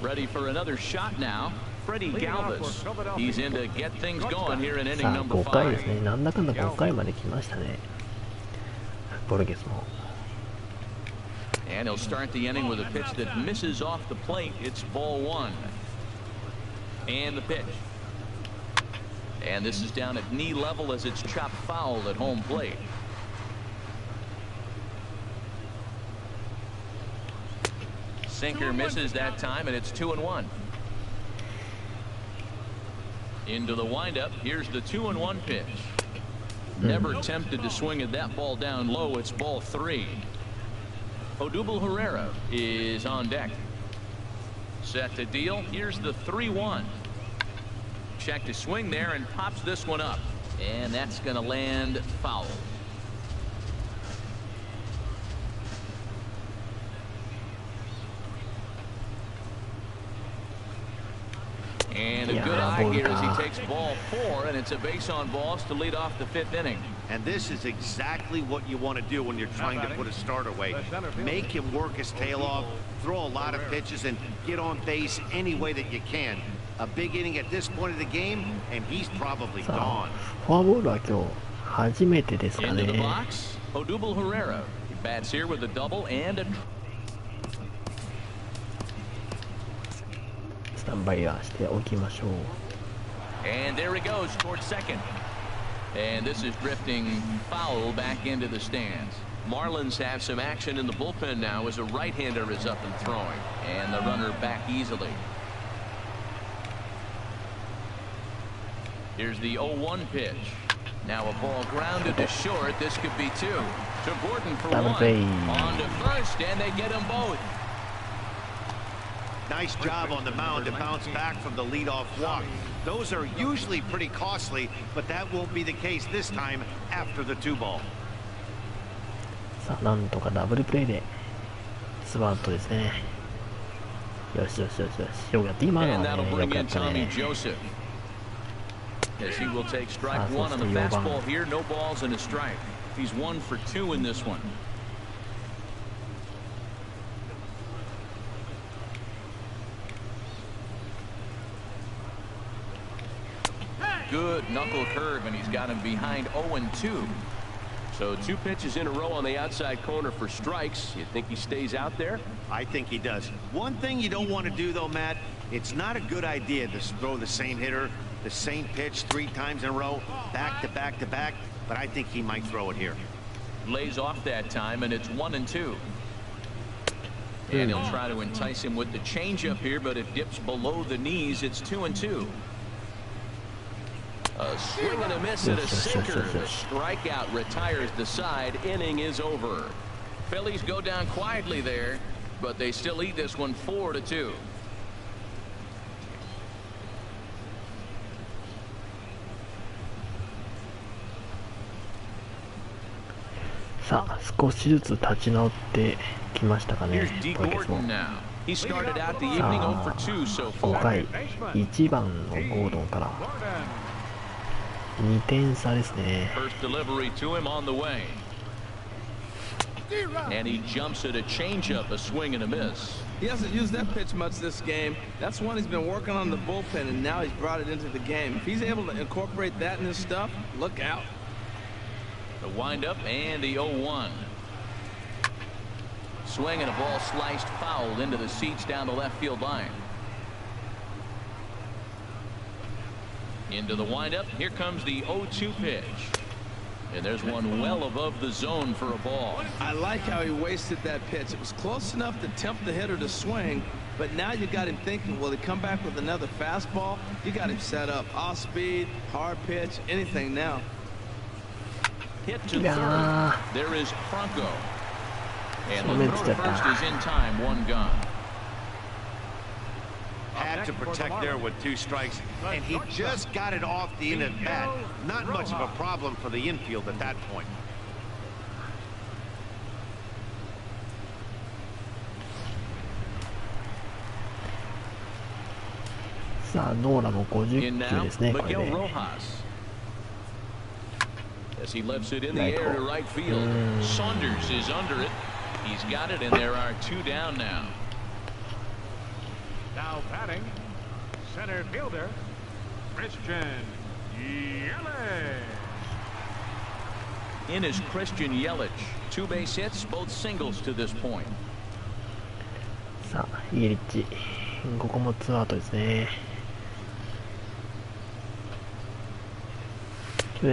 Ready for another shot now. Freddie Galvis. He's in to get things going here in inning さあ number 5回ですね。 5. なんだかんだ5回まで来ましたね。ボルケスも。 And he'll start the inning with a pitch that misses off the plate. It's ball 1. And the pitch. And this is down at knee level as it's chopped foul at home plate. Sinker misses that time, and it's 2-1. Into the windup. Here's the 2-1 pitch. Never tempted to swing at that ball down low. It's ball 3. Odubel Herrera is on deck. Set to deal. Here's the 3-1. Check to swing there and pops this one up. And that's going to land foul. And a good eye here as he takes ball 4, and it's a base on balls to lead off the 5th inning. And this is exactly what you want to do when you're trying to put a starter away. Make him work his tail off, throw a lot of pitches, and get on base any way that you can. A big inning at this point of the game, and he's probably gone. フォアボールは今日初めてですか Into the ね。 box, Odubel Herrera. He bats here with a double and a. スタンバイはしておきましょう。 And there he goes towards second. And this is drifting foul back into the stands. Marlins have some action in the bullpen now as a right-hander is up and throwing. And the runner back easily. Here's the 0-1 pitch. Now a ball grounded to short. This could be 2. To Gordon for 1. On to first, and they get them both. Nice job on the mound to bounce back from the leadoff walk. Those are usually pretty costly, but that won't be the case this time after the 2-ball. さあなんとかダブルプレーでツーアウトですね。よしよしよしよし。よくやって、今のは And ね、 that'll よ bring くや in った Tommy ね。 Joseph. As he will take strike one on the so fastball here. No balls and a strike. He's 1 for 2 in this one. Good knuckle curve, and he's got him behind 0-2. So 2 pitches in a row on the outside corner for strikes. You think he stays out there? I think he does. One thing you don't want to do, though, Matt, it's not a good idea to throw the same hitter, the same pitch 3 times in a row, back to back to back, but I think he might throw it here. Lays off that time, and it's 1-2. And he'll try to entice him with the changeup here, but it dips below the knees. It's 2-2. A swing and a miss at a sinker. The strikeout retires the side. Inning is over. Phillies go down quietly there, but they still lead this one 4-2. さあ、少しずつ立ち直ってきましたかね。 Here's D. Gordon now. He started out the evening 0 for 2 so 5 far. 回、1番のゴードンから2点差ですね。 First delivery to him on the way. And he jumps at a changeup, a swing and a miss. He hasn't used that pitch much this game. That's one he's been working on the bullpen, and now he's brought it into the game. If he's able to incorporate that in his stuff, look out. The windup and the 0-1. Swing and a ball sliced foul into the seats down the left field line. Into the windup. Here comes the 0-2 pitch. And there's one well above the zone for a ball. I like how he wasted that pitch. It was close enough to tempt the hitter to swing, but now you got him thinking, will he come back with another fastball? You got him set up. Off speed, hard pitch, anything now. Hit to third. There is Franco. And the throw to first is in time. 1 gone. Had to protect there with 2 strikes, and he just got it off the end of the bat. Not much of a problem for the infield at that point. さあ、ノーラも50 In 球 now, ですね、これ Miguel で。 Rojas. As he lifts it in the air to right field. Saunders is under it. He's got it, and there are 2 down now. Now batting, center fielder, Christian Yelich. In is Christian Yelich. 2 base hits, both singles to this point. さあ、イエリッチ。ここも2アウトですね。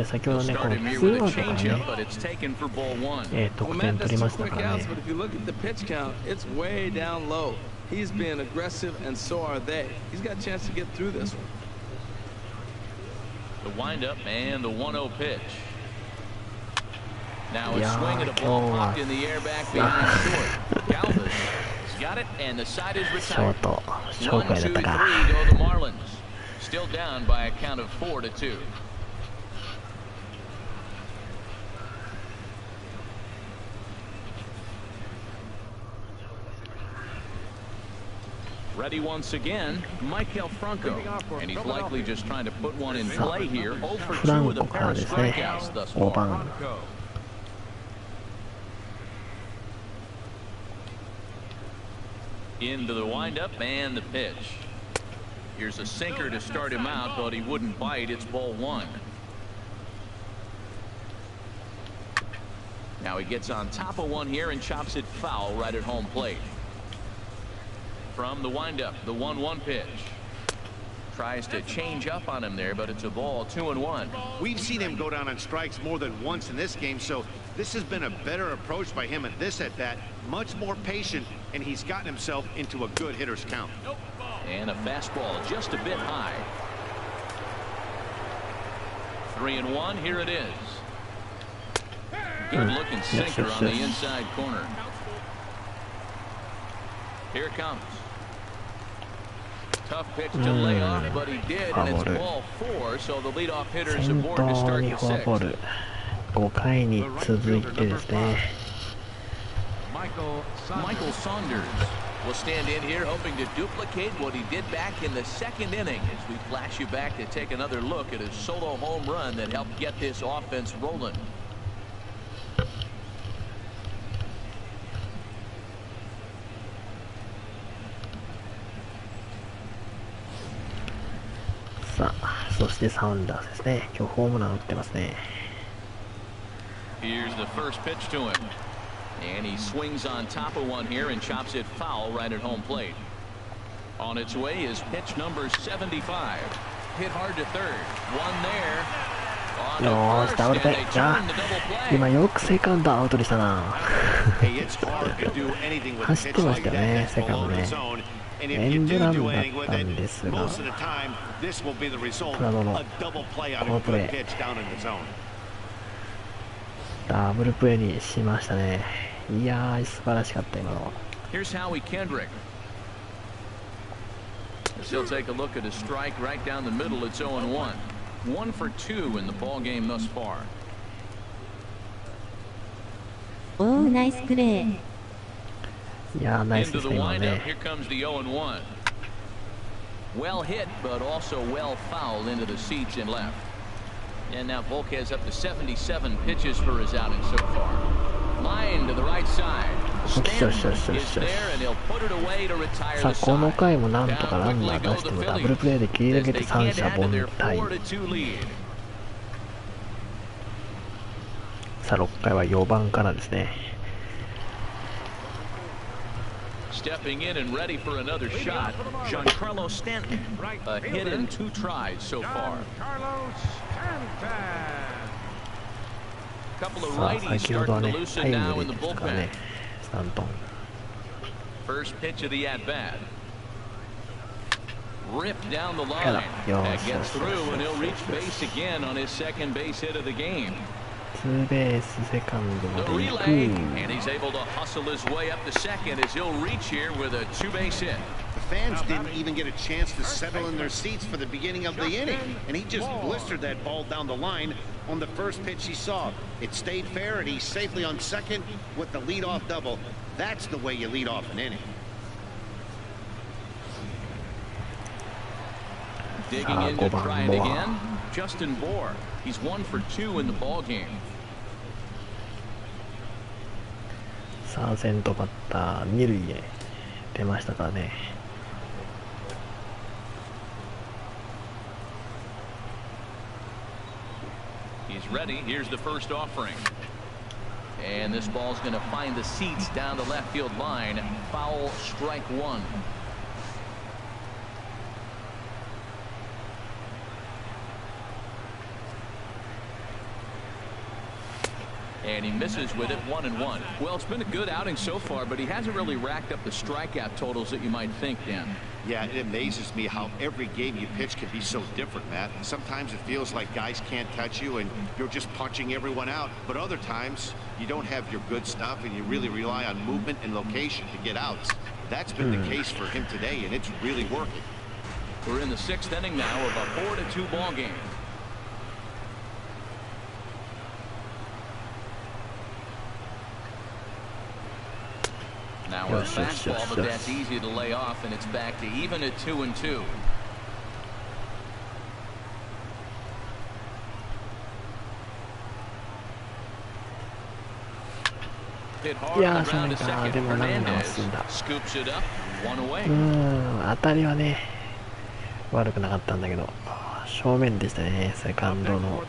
先ほどね、この2アウトからね、得点取りましたからね。 But if you look at the pitch count, it's way down low. He's being aggressive, and so are they. He's got a chance to get through this one. The windup and the 1-0 pitch. Now a swing and a ball popped in the air back behind short. Galvis has got it, and the side is retired. ショート、紹介だったか。 1-2-3 go the Marlins. Still down by a count of 4-2. Ready once again, Miguel Franco, and he's likely just trying to put one in play here. 0 for 2 with a pair of strikeouts thus far. Into the windup and the pitch. Here's a sinker to start him out, but he wouldn't bite. It's ball 1. Now he gets on top of one here and chops it foul right at home plate. From the windup, the 1-1 pitch. Tries to change up on him there, but it's a ball. 2-1. We've seen him go down on strikes more than once in this game, so this has been a better approach by him at this at-bat. Much more patient, and he's gotten himself into a good hitter's count. And a fastball just a bit high. 3-1. Here it is. Good looking sinker on the inside corner. Here it comes. Tough pitch to lay off, but he did, and it's ball 4, so the leadoff hitters aboard to start the 6th. 5回に続いてですね。 Michael Saunders We'll stand in here hoping to duplicate what he did back in the second inning as we flash you back to take another look at his solo home run that helped get this offense rolling. Sa, そしてサウンダースですね。今日ホームラン打ってますね。Here's the first pitch to him. And he swings on top of one here and chops it foul right at home plate. On its way is pitch number 75. Hit hard to third. One there. よーし、ダブルプレー。じゃあ、今よくセカンドアウトでしたな。走ってましたよね、セカンドね。エンドランだったんですが、プラドのこのプレー、ダブルプレーにしましたね。いやー、素晴らしかった、今のは。Here's Howie Kendrick. He'll take a look at a strike right down the middle. It's 0-1. 1 for 2 in the ball game thus far. おー、ナイスプレー。いやー、ナイス Into です the ね、今 windup. ね。 Here comes the 0-1. Well hit, but also well fouled into the seats and left. And now Volk has up to 77 pitches for his outing so far. Line to the right side. Stanton is there, and he'll put it away to retire さあ、 the この side. 回もなんとかランナー出してもダブルプレーで切り抜けて三者凡退。 さあ、6回は4番からですね。 Stepping in and ready for another shot, Giancarlo Stanton. A hit in 2 tries so far. Couple of さあ、 righties 先ほどは starting ね、 to タイ loosen ム now リ in ー the ですからね、 bullpen. スタントン。 First pitch of the at bat. Ripped down the line. That gets through, and he'll reach base again on his second base hit of the game. ツーベースセカンドま The で行 relay, く。 and he's able to hustle his way up to second as he'll reach here with a 2-base hit. The fans didn't even get a chance to settle in their seats for the beginning of the inning, and he just blistered that ball down the line on the first pitch he saw. It stayed fair, and he's safely on second with the leadoff double. That's the way you lead off an inning. Digging in to try it again. Justin Bohr. He's 1 for 2 in the ball game. さあ、先頭バッター二塁へ出ましたからね。 He's ready. Here's the first offering. And this ball's going to find the seats down the left field line. Foul, strike 1. And he misses with it, 1-1. Well, it's been a good outing so far, but he hasn't really racked up the strikeout totals that you might think, Dan. Yeah, it amazes me how every game you pitch can be so different, Matt. Sometimes it feels like guys can't touch you and you're just punching everyone out. But other times, you don't have your good stuff and you really rely on movement and location to get outs. That's been the case for him today, and it's really working. We're in the 6th inning now of a 4-2 ball game. Now a fastball, but that's easy to lay off, and it's back to even at 2-2. Hit hard on the ground to second. Hernandez scoops it up, 1 away. 当たりはね、悪くなかったんだけど、正面でしたね、セカンドの。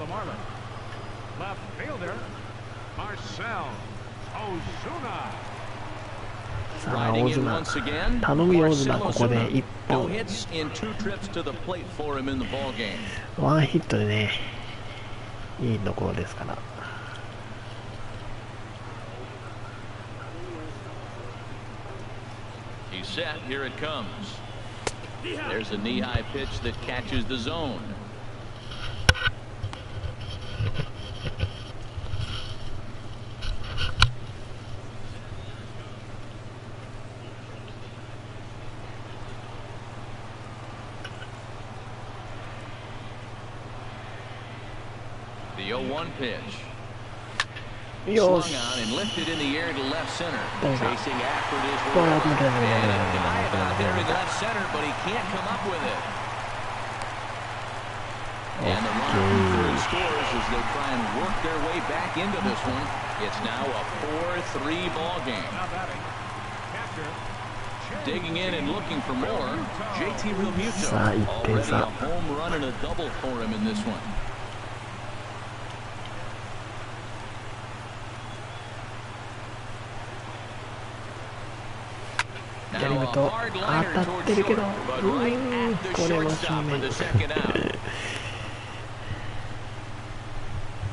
さあ、大妻、頼むよ、大妻、ここで1本。ワンヒットでね、いいところですから。He's set. Here it comes. There's a knee-high pitch that catches the zone. The 0-1 pitch. Swung on and lifted in the air to left center. Chasing after it is Ward. And a dive out there in left center, but he can't come up with it. And the runner scores as they try and work their way back into this one. It's now a 4-3 ball game. Digging in and looking for more. JT Realmuto. Already a home run and a double for him in this one. Now a hard liner towards short, but right at the shortstop for the second out.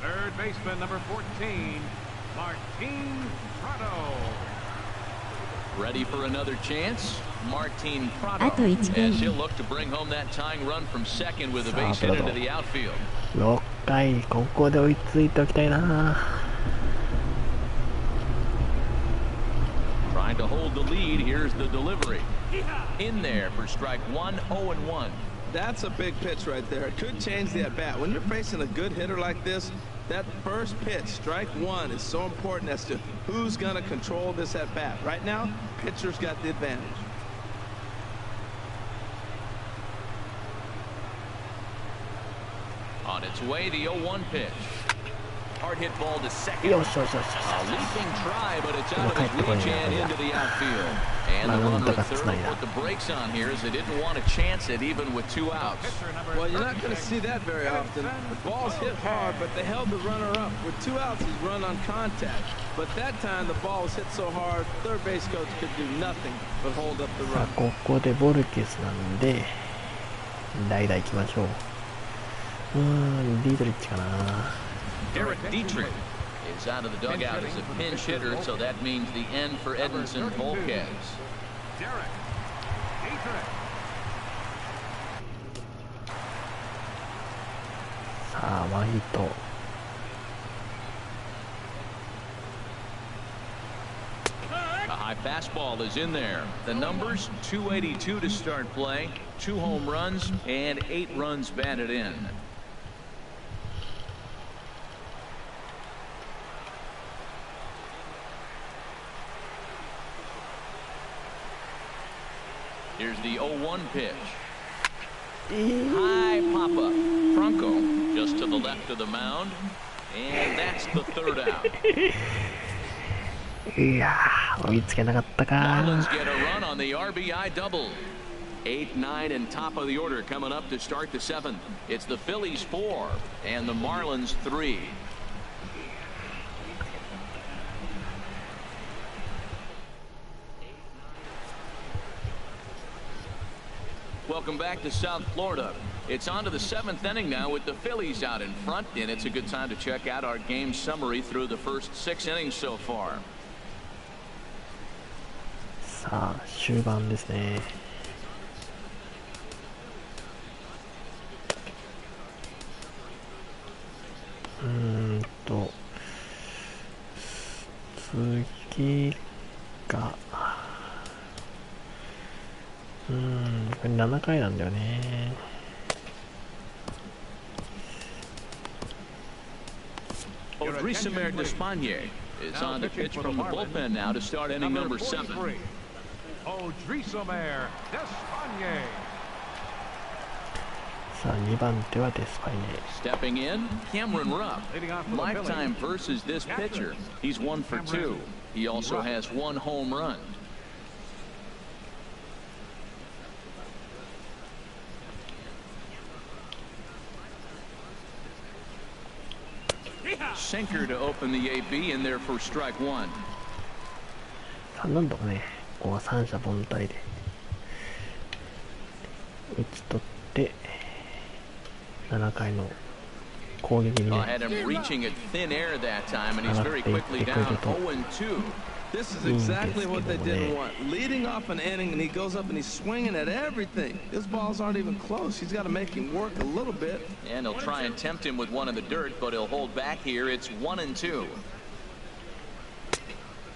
Third baseman, number 14, Martin Prado. Ready for another chance? Martin Prado, as he'll look to bring home that tying run from second with a base hit into the outfield. 6回、ここで追いついておきたいな。Trying to hold the lead. Here's the delivery. In there for strike one, 0-1. That's a big pitch right there. It could change the at-bat. When you're facing a good hitter like this, that first pitch, strike one, is so important as to who's going to control this at-bat. Right now, pitcher's got the advantage. On its way, the 0-1 pitch. Hard hit ball to second. A leaping try, but it's out of his reach and into the outfield. And the runner at third will put the brakes on here as they didn't want to chance it even with 2 outs. Well, you're not going to see that very often. The ball's hit hard, but they held the runner up. With 2 outs, he's run on contact. But that time, the ball was hit so hard, third base coach could do nothing but hold up the run. ここでボルケスなんで、代打行きましょう。ディートリッチかな。Derek Dietrich is out of the dugout as a pinch hitter, so that means the end for Edinson Volquez. Derek Dietrich. さあ、ワンヒット。A high fastball is in there. The numbers, 282 to start play, 2 home runs, and 8 runs batted in. Here's the 0-1 pitch. High pop-up. Franco just to the left of the mound. And that's the third out. いやー、追いつけなかったか。 Marlins get a run on the RBI double. 8, 9, and top of the order coming up to start the 7th. It's the Phillies 4 and the Marlins 3. Welcome back to South Florida. It's on to the 7th inning now with the Phillies out in front, and it's a good time to check out our game summary through the first 6 innings so far. さあ、終盤ですね。次がこれ7回なんだよね。Odrisamer Despaigne is on the pitch from the bullpen now to start inning number 7. Odrisamer Despaigne. さあ、2番手はデスパイネ。 Stepping in, Cameron Rupp. Lifetime versus this pitcher. He's 1 for 2. He also has 1 home run. Sinker to open the AB in there for strike 1. さあ、なんとかね、ここは三者凡退で打ち取って7回の攻撃にね、had him reaching at thin air that time, and he's very quickly down 0-2. This is exactly what they didn't want. Leading off an inning, and he goes up and he's swinging at everything. His balls aren't even close. He's got to make him work a little bit. And he'll try and tempt him with one in the dirt, but he'll hold back here. It's 1-2.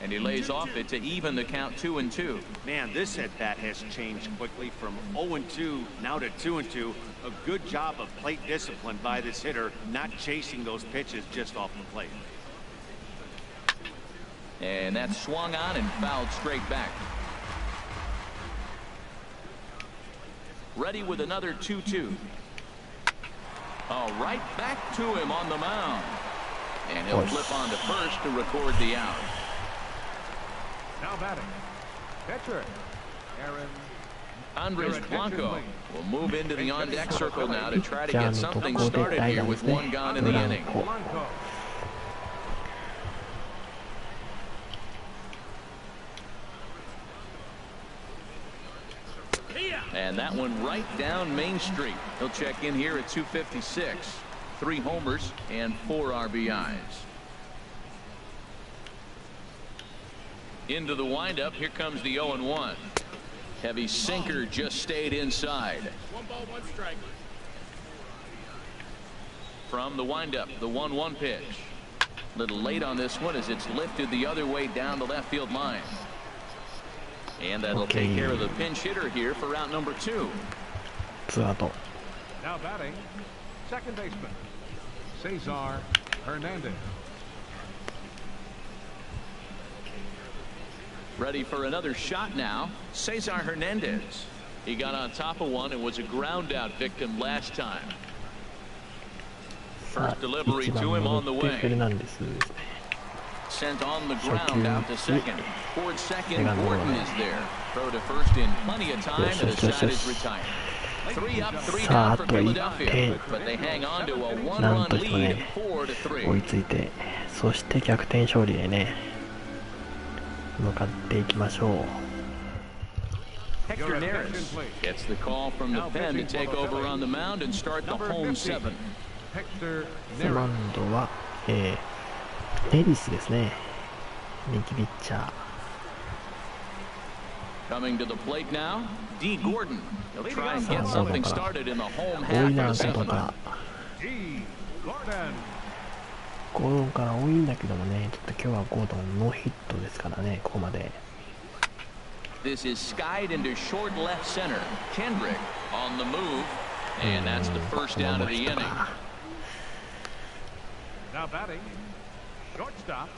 And he lays off it to even the count 2-2. Man, this at-bat has changed quickly from 0-2 now to 2-2. A good job of plate discipline by this hitter, not chasing those pitches just off the plate. And that's swung on and fouled straight back. Ready with another 2-2. Oh, right back to him on the mound. And he'll flip on to first to record the out. Now batting. Pitcher. Aaron. Andres Blanco will move into the on-deck circle now to try to get something started here with one gone in the inning. Blanco. And that one right down Main Street. He'll check in here at 256. 3 homers and 4 RBIs. Into the windup. Here comes the 0-1. Heavy sinker just stayed inside. 1 ball, 1 strike. From the windup, the 1-1 pitch. Little late on this one as it's lifted the other way down the left field line. And that'll take care of the pinch hitter here for out number 2. Now batting. Second baseman. Cesar Hernandez. Ready for another shot now. Cesar Hernandez. He got on top of one and was a ground out victim last time. First delivery to him on the way. Sent on the ground out to second. Toward second, Gordon is there. Throw to first in plenty of time, and the side is retired. 3 up, 3 down for Philadelphia, but they hang on to a 1-run lead, 4-3. 追いついて、そして逆転勝利でね、向かっていきましょう。Hector Neris gets the call from the pen to take over on the mound and start the home 7. マウンドは、ネリスですね。人気ピッチャー。Coming to the plate now, D. Gordon. He'll try and get something started in the home half of the 7th. ゴードンから多いんだけどもね、ちょっと今日はゴードンノーヒットですからね、ここまで。This is skied into short left center. Kendrick on the move, and that's the first down of the inning. Now batting. Shortstop.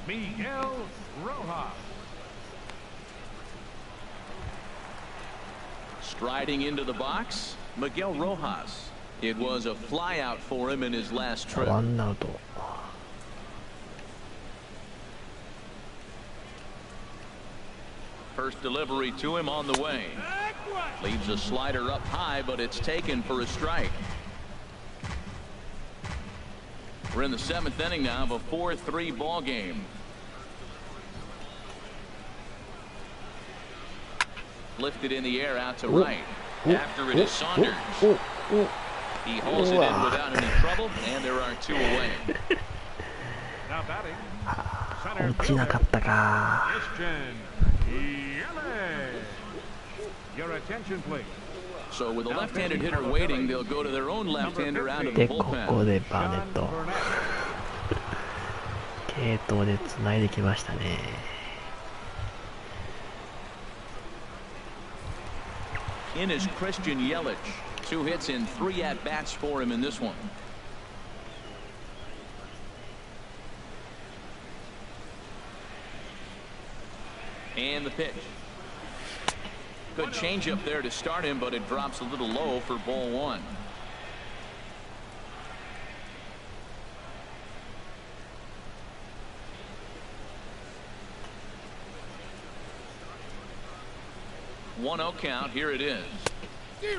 Miguel Rojas. Striding into the box, Miguel Rojas. It was a flyout for him in his last trip. 1アウト。First delivery to him on the way. Leaves a slider up high, but it's taken for a strike. We're in the 7th inning now of a 4-3 ball game. Lifted in the air out to right. After it is Saunders. He hauls it in without any trouble, and there are 2 away. Now batting. 落ちなかったか。Your attention, please. So with a left-handed hitter waiting, they'll go to their own left-hander out of the で、ここ bullpen. でバーネット。継投でつないできましたね。In is Christian Yelich. 2 hits and 3 at-bats for him in this one. And the pitch. Good changeup there to start him, but it drops a little low for ball 1. One 0 count. Here it is.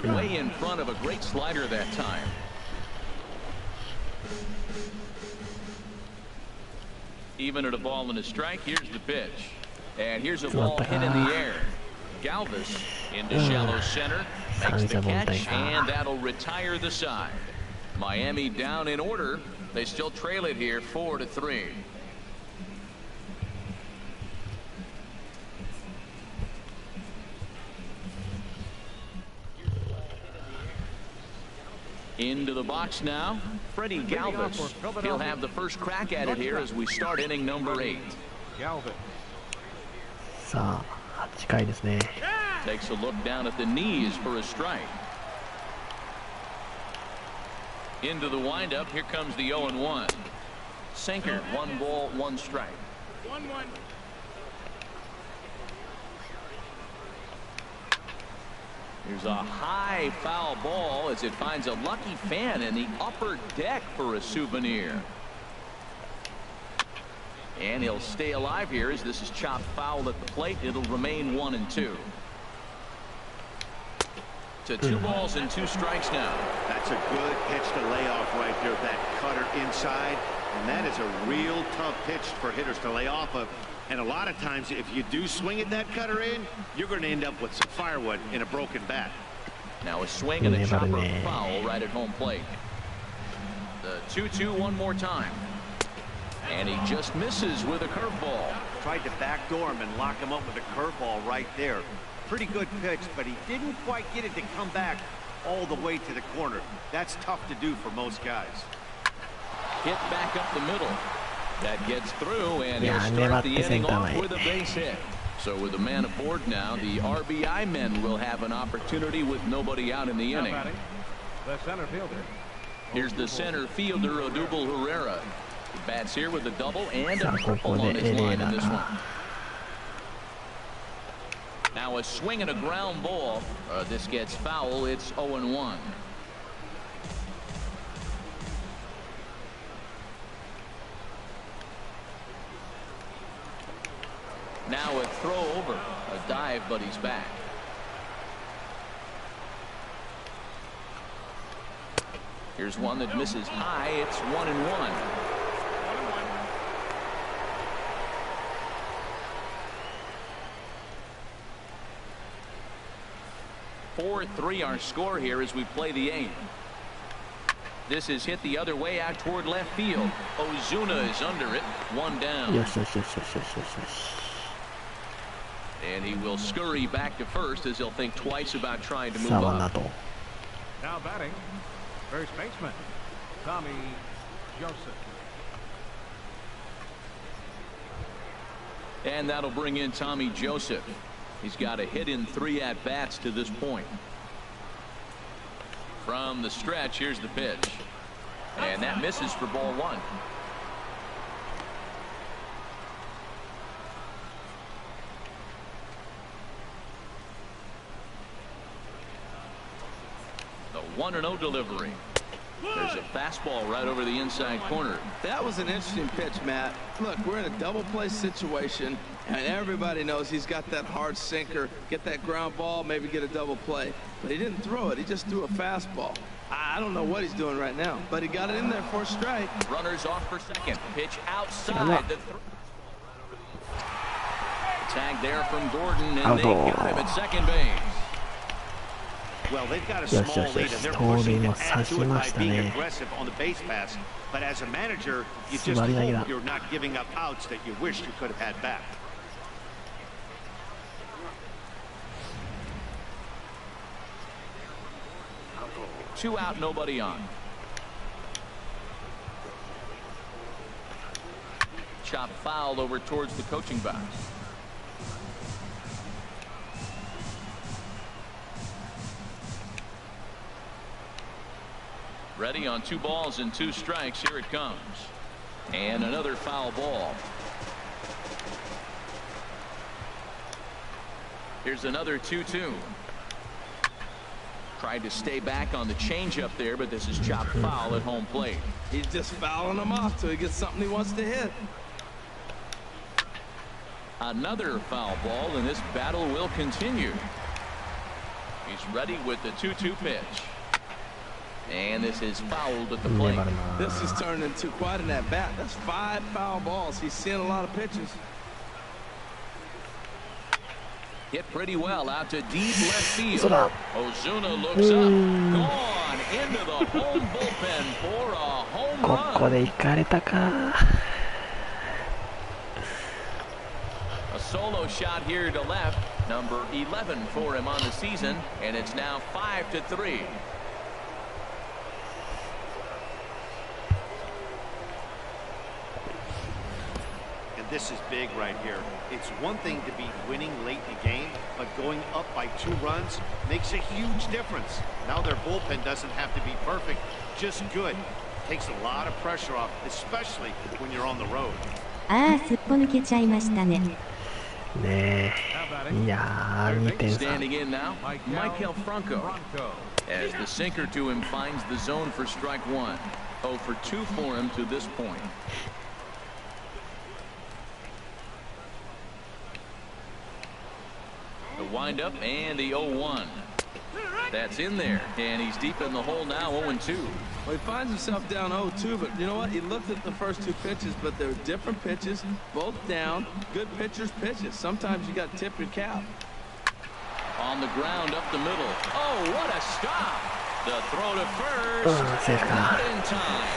Way in front of a great slider that time. Even at a ball and a strike. Here's the pitch. And here's a ball hit in the air. Galvis into shallow center, makes the catch, and that'll retire the side. Miami down in order. They still trail it here 4-3. Into the box now, Freddie Galvis. He'll have the first crack at it here as we start inning number 8. Galvis. さあ、8回ですね。Takes a look down at the knees for a strike. Into the windup. Here comes the 0-1. Sinker, 1 ball, 1 strike. Here's a high foul ball as it finds a lucky fan in the upper deck for a souvenir. And he'll stay alive here as this is chopped foul at the plate. It'll remain 1-2. To 2 balls and 2 strikes now. That's a good pitch to lay off right there. That cutter inside. And that is a real tough pitch for hitters to lay off of. And a lot of times, if you do swing at that cutter in, you're going to end up with some firewood in a broken bat. Now a swing and a chopper foul right at home plate. The 2-2 one more time. And he just misses with a curveball. Tried to backdoor him and lock him up with a curveball right there. Pretty good pitch, but he didn't quite get it to come back all the way to the corner. That's tough to do for most guys. Hit back up the middle. That gets through, and he'll start the inning off with a base hit. So with a man aboard now, the RBI men will have an opportunity with nobody out in the inning. The center fielder. Here's the center fielder, Odubel Herrera. He bats here with a double and a triple on his line in this one. Now a swing and a ground ball. This gets foul. It's 0-1. Now a throw over. A dive, but he's back. Here's one that misses high. It's 1-1. 4-3 our score here as we play the 8th. This is hit the other way out toward left field. Ozuna is under it. 1 down. Yes. And he will scurry back to first as he'll think twice about trying to move up. Now batting, first baseman, Tommy Joseph. And that'll bring in Tommy Joseph. He's got a hit in 3 at-bats to this point. From the stretch, here's the pitch. And that misses for ball 1. The 1-0 delivery. There's a fastball right over the inside corner. That was an interesting pitch, Matt. Look, we're in a double play situation, and everybody knows he's got that hard sinker. Get that ground ball, maybe get a double play. But he didn't throw it. He just threw a fastball. I don't know what he's doing right now, but he got it in there for a strike. Runners off for second. Pitch outside. The tag there from Gordon, and they got him at second base. Well, they've got a small lead, and they're pushing to add to it by being aggressive on the base pass. But as a manager, you just hope you're not giving up outs that you wish you could have had back. Two out, nobody on. Chop foul over towards the coaching box. Ready on 2 balls and 2 strikes. Here it comes. And another foul ball. Here's another 2-2. Tried to stay back on the changeup there, but this is chopped foul at home plate. He's just fouling him off till he gets something he wants to hit. Another foul ball, and this battle will continue. He's ready with the 2-2 pitch. And this is fouled at the plate. This is turning into quite an at-bat. That's 5 foul balls. He's seeing a lot of pitches. Hit pretty well out to deep left field. Ozuna looks up. Gone into the home bullpen for a home run. ここで行かれたか。A solo shot here to left. Number 11 for him on the season. And it's now 5-3. This is big right here. It's one thing to be winning late in the game, but going up by 2 runs makes a huge difference. Now their bullpen doesn't have to be perfect, just good. Takes a lot of pressure off, especially when you're on the road. ああ、すっぽ抜けちゃいましたね。ねえ。いやー、2点差。Standing in now, Michael Franco. As the sinker to him finds the zone for strike one. 0 for 2 for him to this point. The windup and the 0-1. That's in there, and he's deep in the hole now, 0-2. Well, he finds himself down 0-2, but you know what? He looked at the first two pitches, but they're different pitches, both down. Good pitchers' pitches. Sometimes you got to tip your cap. On the ground up the middle. Oh, what a stop! The throw to first. Not in time.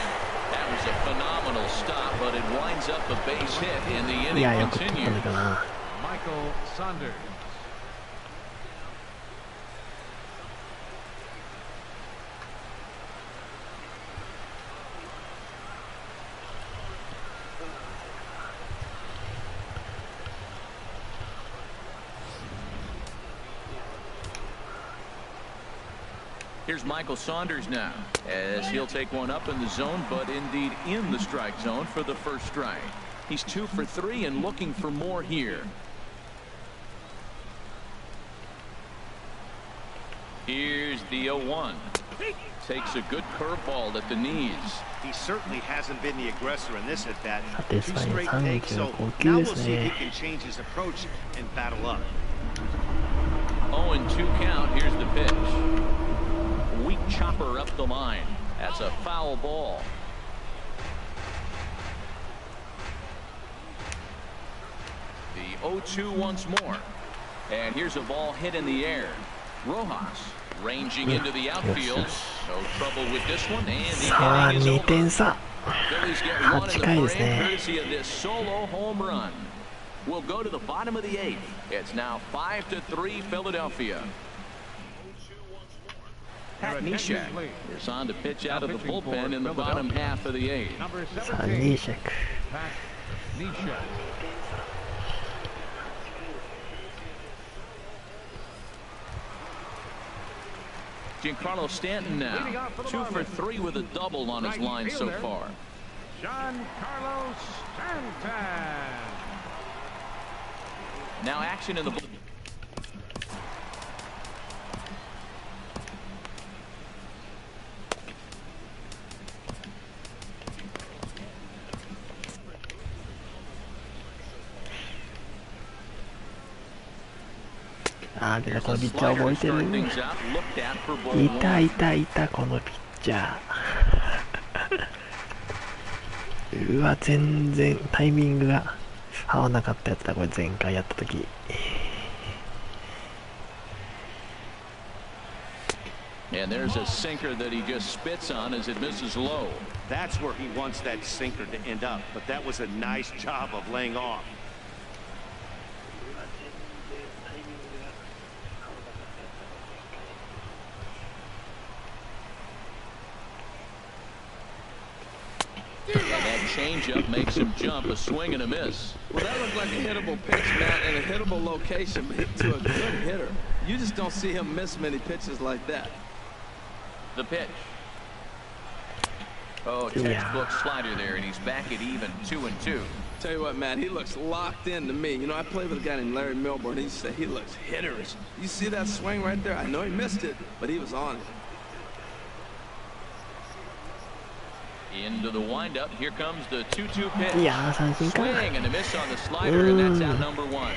That was a phenomenal stop, but it winds up a base hit, and the inning continues. Michael Saunders. Here's Michael Saunders now, as he'll take one up in the zone, but indeed in the strike zone for the first strike. He's 2 for 3 and looking for more here. Here's the 0-1. Takes a good curveball at the knees. He certainly hasn't been the aggressor in this at bat. 2 さて、straight 35 takes, so 5 球 now で we'll す see if he ね。 can change his approach and battle up. 0-2 count. Here's the pitch. Weak chopper up the line. That's a foul ball. The 0-2 once more. And here's a ball hit in the air. Rojas ranging into the outfield. No trouble with this one, and the さあ、 inning is 2 点 over. 差。 Phillies get one in 8 the 回です frame, ね。 courtesy of this solo home run. We'll go to the bottom of the 8th. It's now 5-3 Philadelphia. Pat Neshek is on to pitch out of the bullpen in the bottom half of the 8th. さあ、ニーシェク。 Pat Neshek. Giancarlo Stanton now, 2 for 3 with a double on his line so far. Giancarlo Stanton. Now action in theあー、出た、このピッチャー覚えてる。いたいたいた、このピッチャー。うわ、全然タイミングが合わなかったやつだ、これ前回やった時。And there's a sinker that he just spits on as it misses low. That's where he wants that sinker to end up, but that was a nice job of laying off. And that changeup makes him jump, a swing and a miss. Well, that looked like a hittable pitch, Matt, in a hittable location, but hit to a good hitter. You just don't see him miss many pitches like that. The pitch. Oh, textbook slider there, and he's back at even 2-2. Tell you what, Matt, he looks locked in to me. You know, I played with a guy named Larry Milburn. He used to say he looks hitterish. You see that swing right there? I know he missed it, but he was on it. Into the windup. Here comes the 2-2 pitch. いやー、三振か。 Swing and a miss on the slider, and that's out number 1.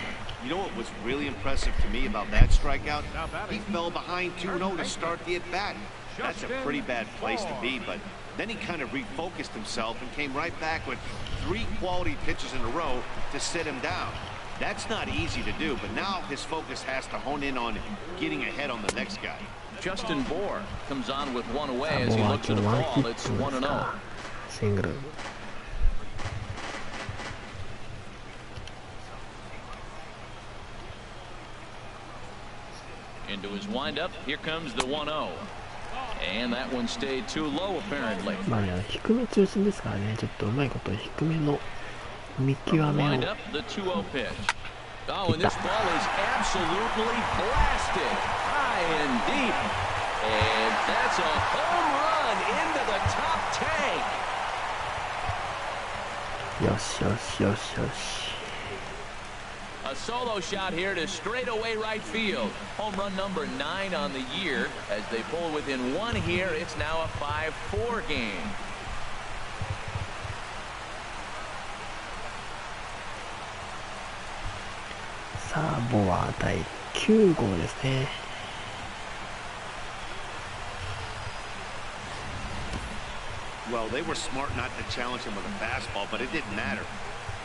You know what was really impressive to me about that strikeout? He fell behind 2-0 to start the at-bat. That's a pretty bad place to be, but then he kind of refocused himself and came right back with 3 quality pitches in a row to sit him down. That's not easy to do, but now his focus has to hone in on getting ahead on the next guy. Justin Bohr comes on with one away as he looks at the ball. It's 1-0. シングル。 Into his windup. Here comes the 1-0. And that one stayed too low, apparently. まあね、低め中心ですからね、ちょっとうまいこと低めの見極めを。 Wind up the 2-0 pitch. Oh, and this ball is absolutely blasted high and deep. And that's a home run into the top tank. よしよしよしよし。 A solo shot here to straightaway right field. Home run number 9 on the year. As they pull within 1 here, it's now a 5-4 game. サーボは第9号ですね。Well, they were smart not to challenge him with a fastball, but it didn't matter.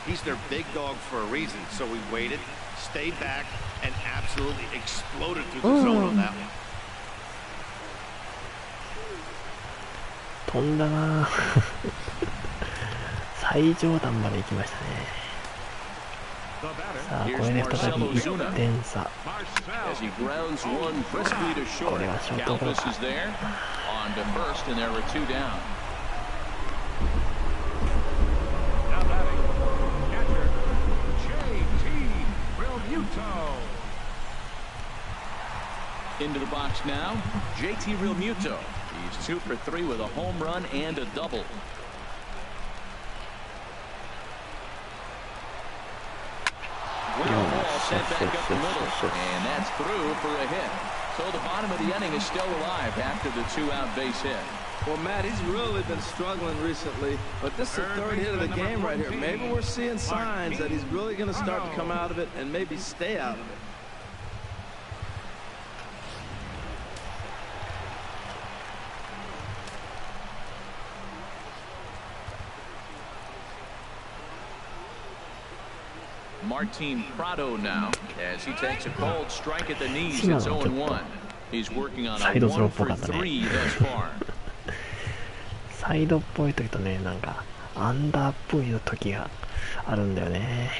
He's their big dog for a reason, so we waited, stayed back, and absolutely exploded through the zone on that one. 飛んだな。最上段まで行きましたね。さあ、これで再び1点差。これはショートゴロか。Into the box now, JT Realmuto. He's 2 for 3 with a home run and a double. Ground ball sent back up the middle, and that's through for a hit. So the bottom of the inning is still alive after the 2-out base hit. Well, Matt, he's really been struggling recently, but this is the 3rd hit of the game right here. Maybe we're seeing signs that he's really going to start to come out of it and maybe stay out of it. Martin Prado now as he takes a cold strike at the knees. It's 0-1. He's working on a 1 for 3 thus far. サイドっぽい時とね、なんかアンダーっぽい時があるんだよね。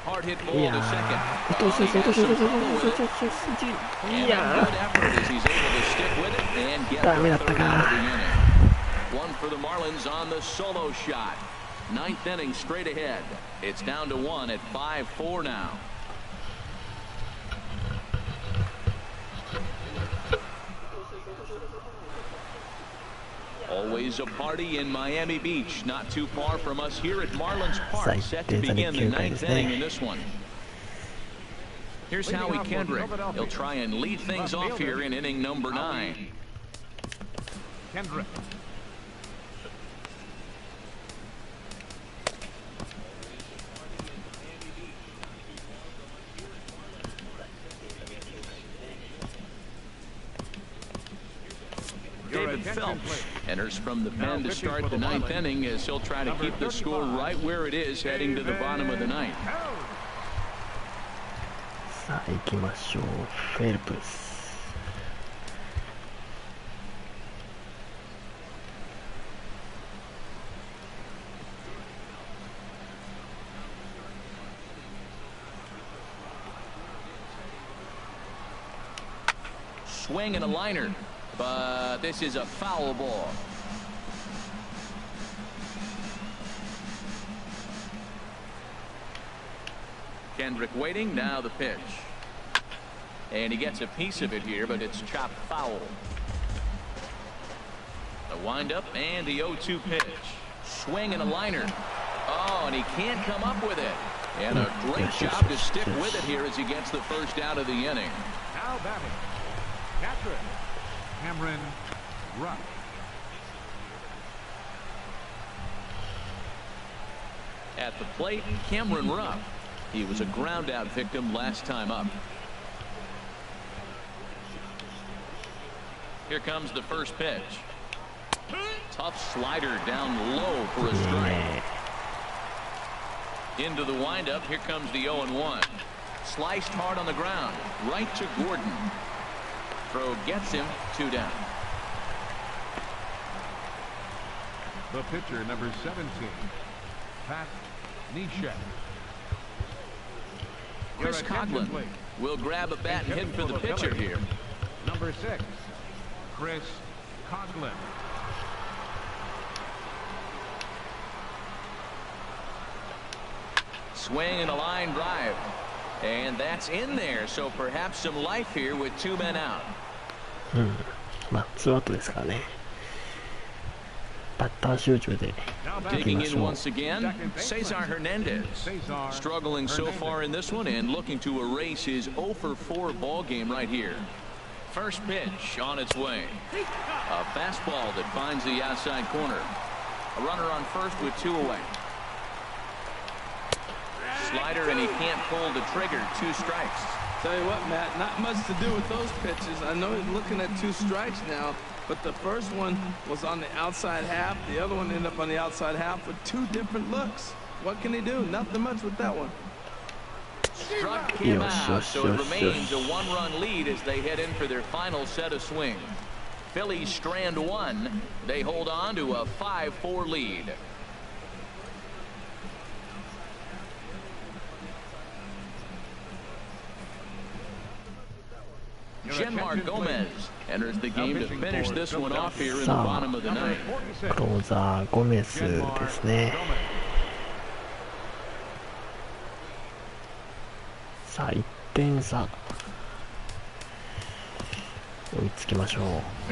Hard hit ball to second. 落とす。いやダメだったか。 1 for the Marlins on the solo shot. 9th inning straight ahead. It's down to 1 at 5-4 now. Always a party in Miami Beach, not too far from us here at Marlins Park, set to begin the 9th inning in this one. Here's Howie Kendrick. He'll try and lead things off here in inning number 9. Kendrick. David Phelps enters from the pen to start the 9th inning as he'll try to keep the score right where it is heading to the bottom of the 9th. さあ行きましょう。フェルプス。Swing and a liner. But this is a foul ball. Kendrick waiting, now the pitch. And he gets a piece of it here, but it's chopped foul. A windup and the 0-2 pitch. Swing and a liner. Oh, and he can't come up with it. And a great job to stick with it here as he gets the first out of the inning. Now batting, catcher, Cameron Rupp. At the plate, Cameron Rupp. He was a ground-out victim last time up. Here comes the first pitch. Tough slider down low for a strike. Into the windup. Here comes the 0-1. Sliced hard on the ground. Right to Gordon. Throw gets him 2 down. The pitcher, number 17, Pat Neshek. Chris Coughlin will grab a bat and hit for the pitcher here. Number 6, Chris Coughlin. Swing and a line drive. And that's in there, so perhaps some life here with 2 men out. まあ2アウトですからね。バッター集中でいき Digging まし in ょう。 once again, Cesar Hernandez. Struggling so far in this one and looking to erase his 0 for 4 ball game right here. First pitch on its way. A fastball that finds the outside corner. A runner on first with 2 away. Slider, and he can't pull the trigger. 2 strikes. Tell you what, Matt, not much to do with those pitches. I know he's looking at 2 strikes now, but the first one was on the outside half. The other one ended up on the outside half with 2 different looks. What can he do? Nothing much with that one. Struck him out, so it remains a 1-run lead as they head in for their final set of swings. Phillies strand 1. They hold on to a 5-4 lead. Genmar Gomez enters the game to finish this one off here in the bottom of the ninth. クローザーゴメスですね。さあ1点差、追いつきましょう。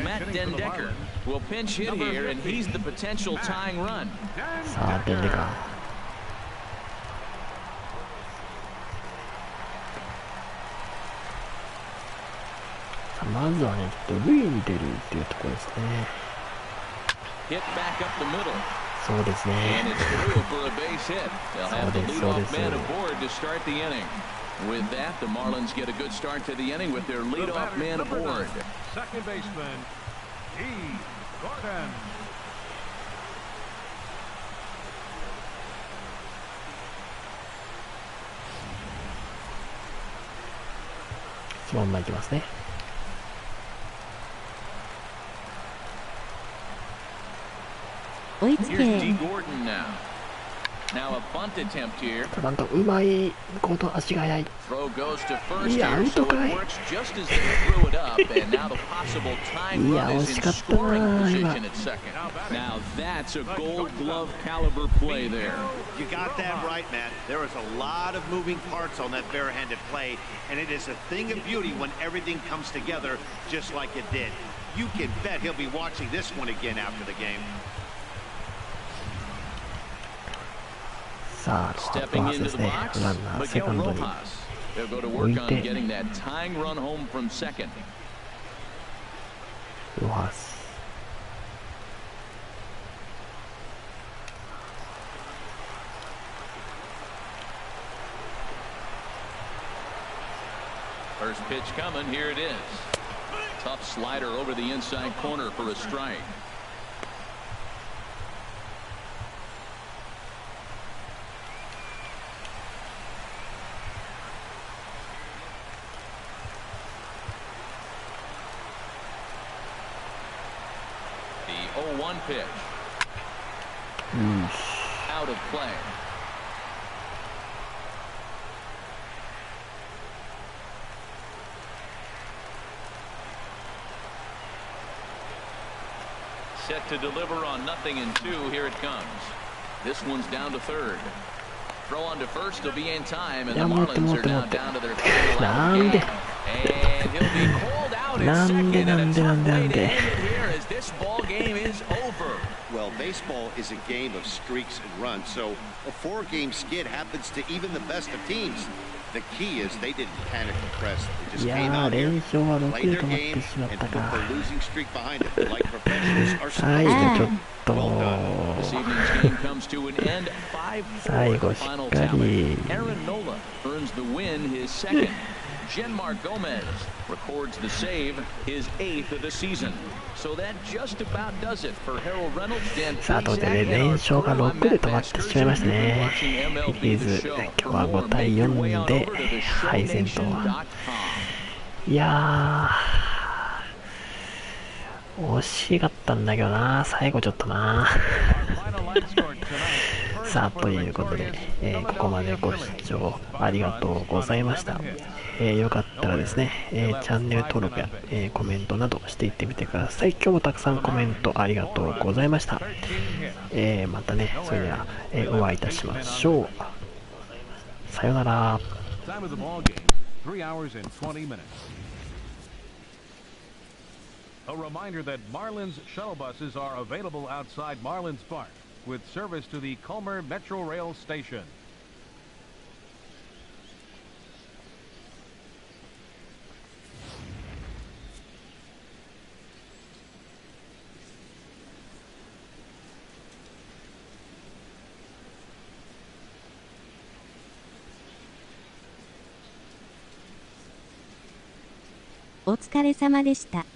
Matt Dendecker will pinch hit here, and he's the potential tying run. さあデンデカ、まずはね、ちょっと塁に出るっていうところですね。 Hit back up the middle. そうですね。 And it's through for a base hit. They'll have the leadoff man aboard to start the inning. With that, the Marlins get a good start to the inning with their leadoff man aboard. Second baseman, E. Gordon. そのまんまいきますね。追いつ Here's け。 D. Gordon now. Now a bunt attempt here. なんとうまいこと足が速い。 Throw goes to first Yeah, here, so it okay. works just as they threw it up, and now the possible tying Yeah, run is in 惜しかったな、scoring position 今。 at second. Now that's a Gold Glove caliber play there. You got that right, Matt. There is a lot of moving parts on that barehanded play, and it is a thing of beauty when everything comes together just like it did. You can bet he'll be watching this one again after the game. さあ、ロハス Stepping で into す the ね。 box, ランナーセ Miguel カンドに Rojas. They'll go to work on getting that tying run home from second. ロハス。 First pitch coming, here it is. Tough slider over the inside corner for a strike. The 0-1 pitch. Out of play. Set to deliver on 0-2. Here it comes. This one's down to third. Throw on to first will be in time, and the Marlins are now down to their final out of the game. And he'll be called out at second, and a tough way to end it here as this ball game is over. Well, baseball is a game of streaks and runs, so a 4-game skid happens to even the best of teams. The key is they didn't panic or press. They just came out here, played their game, and put the losing streak behind them like professionals are supposed to. と This evening's game comes to an end 5-4 the final tally. Aaron Nola earns the win, his second. Genmar Gomez records the save, his 8th of the season. So that just about does it for Harold Reynolds, Dan さあ、ということで連勝が6で止まってしまいましたね。フィリーズ、今日は5対4で敗戦と。いやー、惜しかったんだけどな、最後ちょっとな。さあ、ということで、ここまでご視聴ありがとうございました。よかったらですね、チャンネル登録や、コメントなどしていってみてください。今日もたくさんコメントありがとうございました。またね、それでは、お会いいたしましょう。さよなら。Time of the ball game, 3 hours and 20 minutes. A reminder that Marlins shuttle buses are available outside Marlins Park with service to the Culmer Metro Rail station.お疲れ様でした。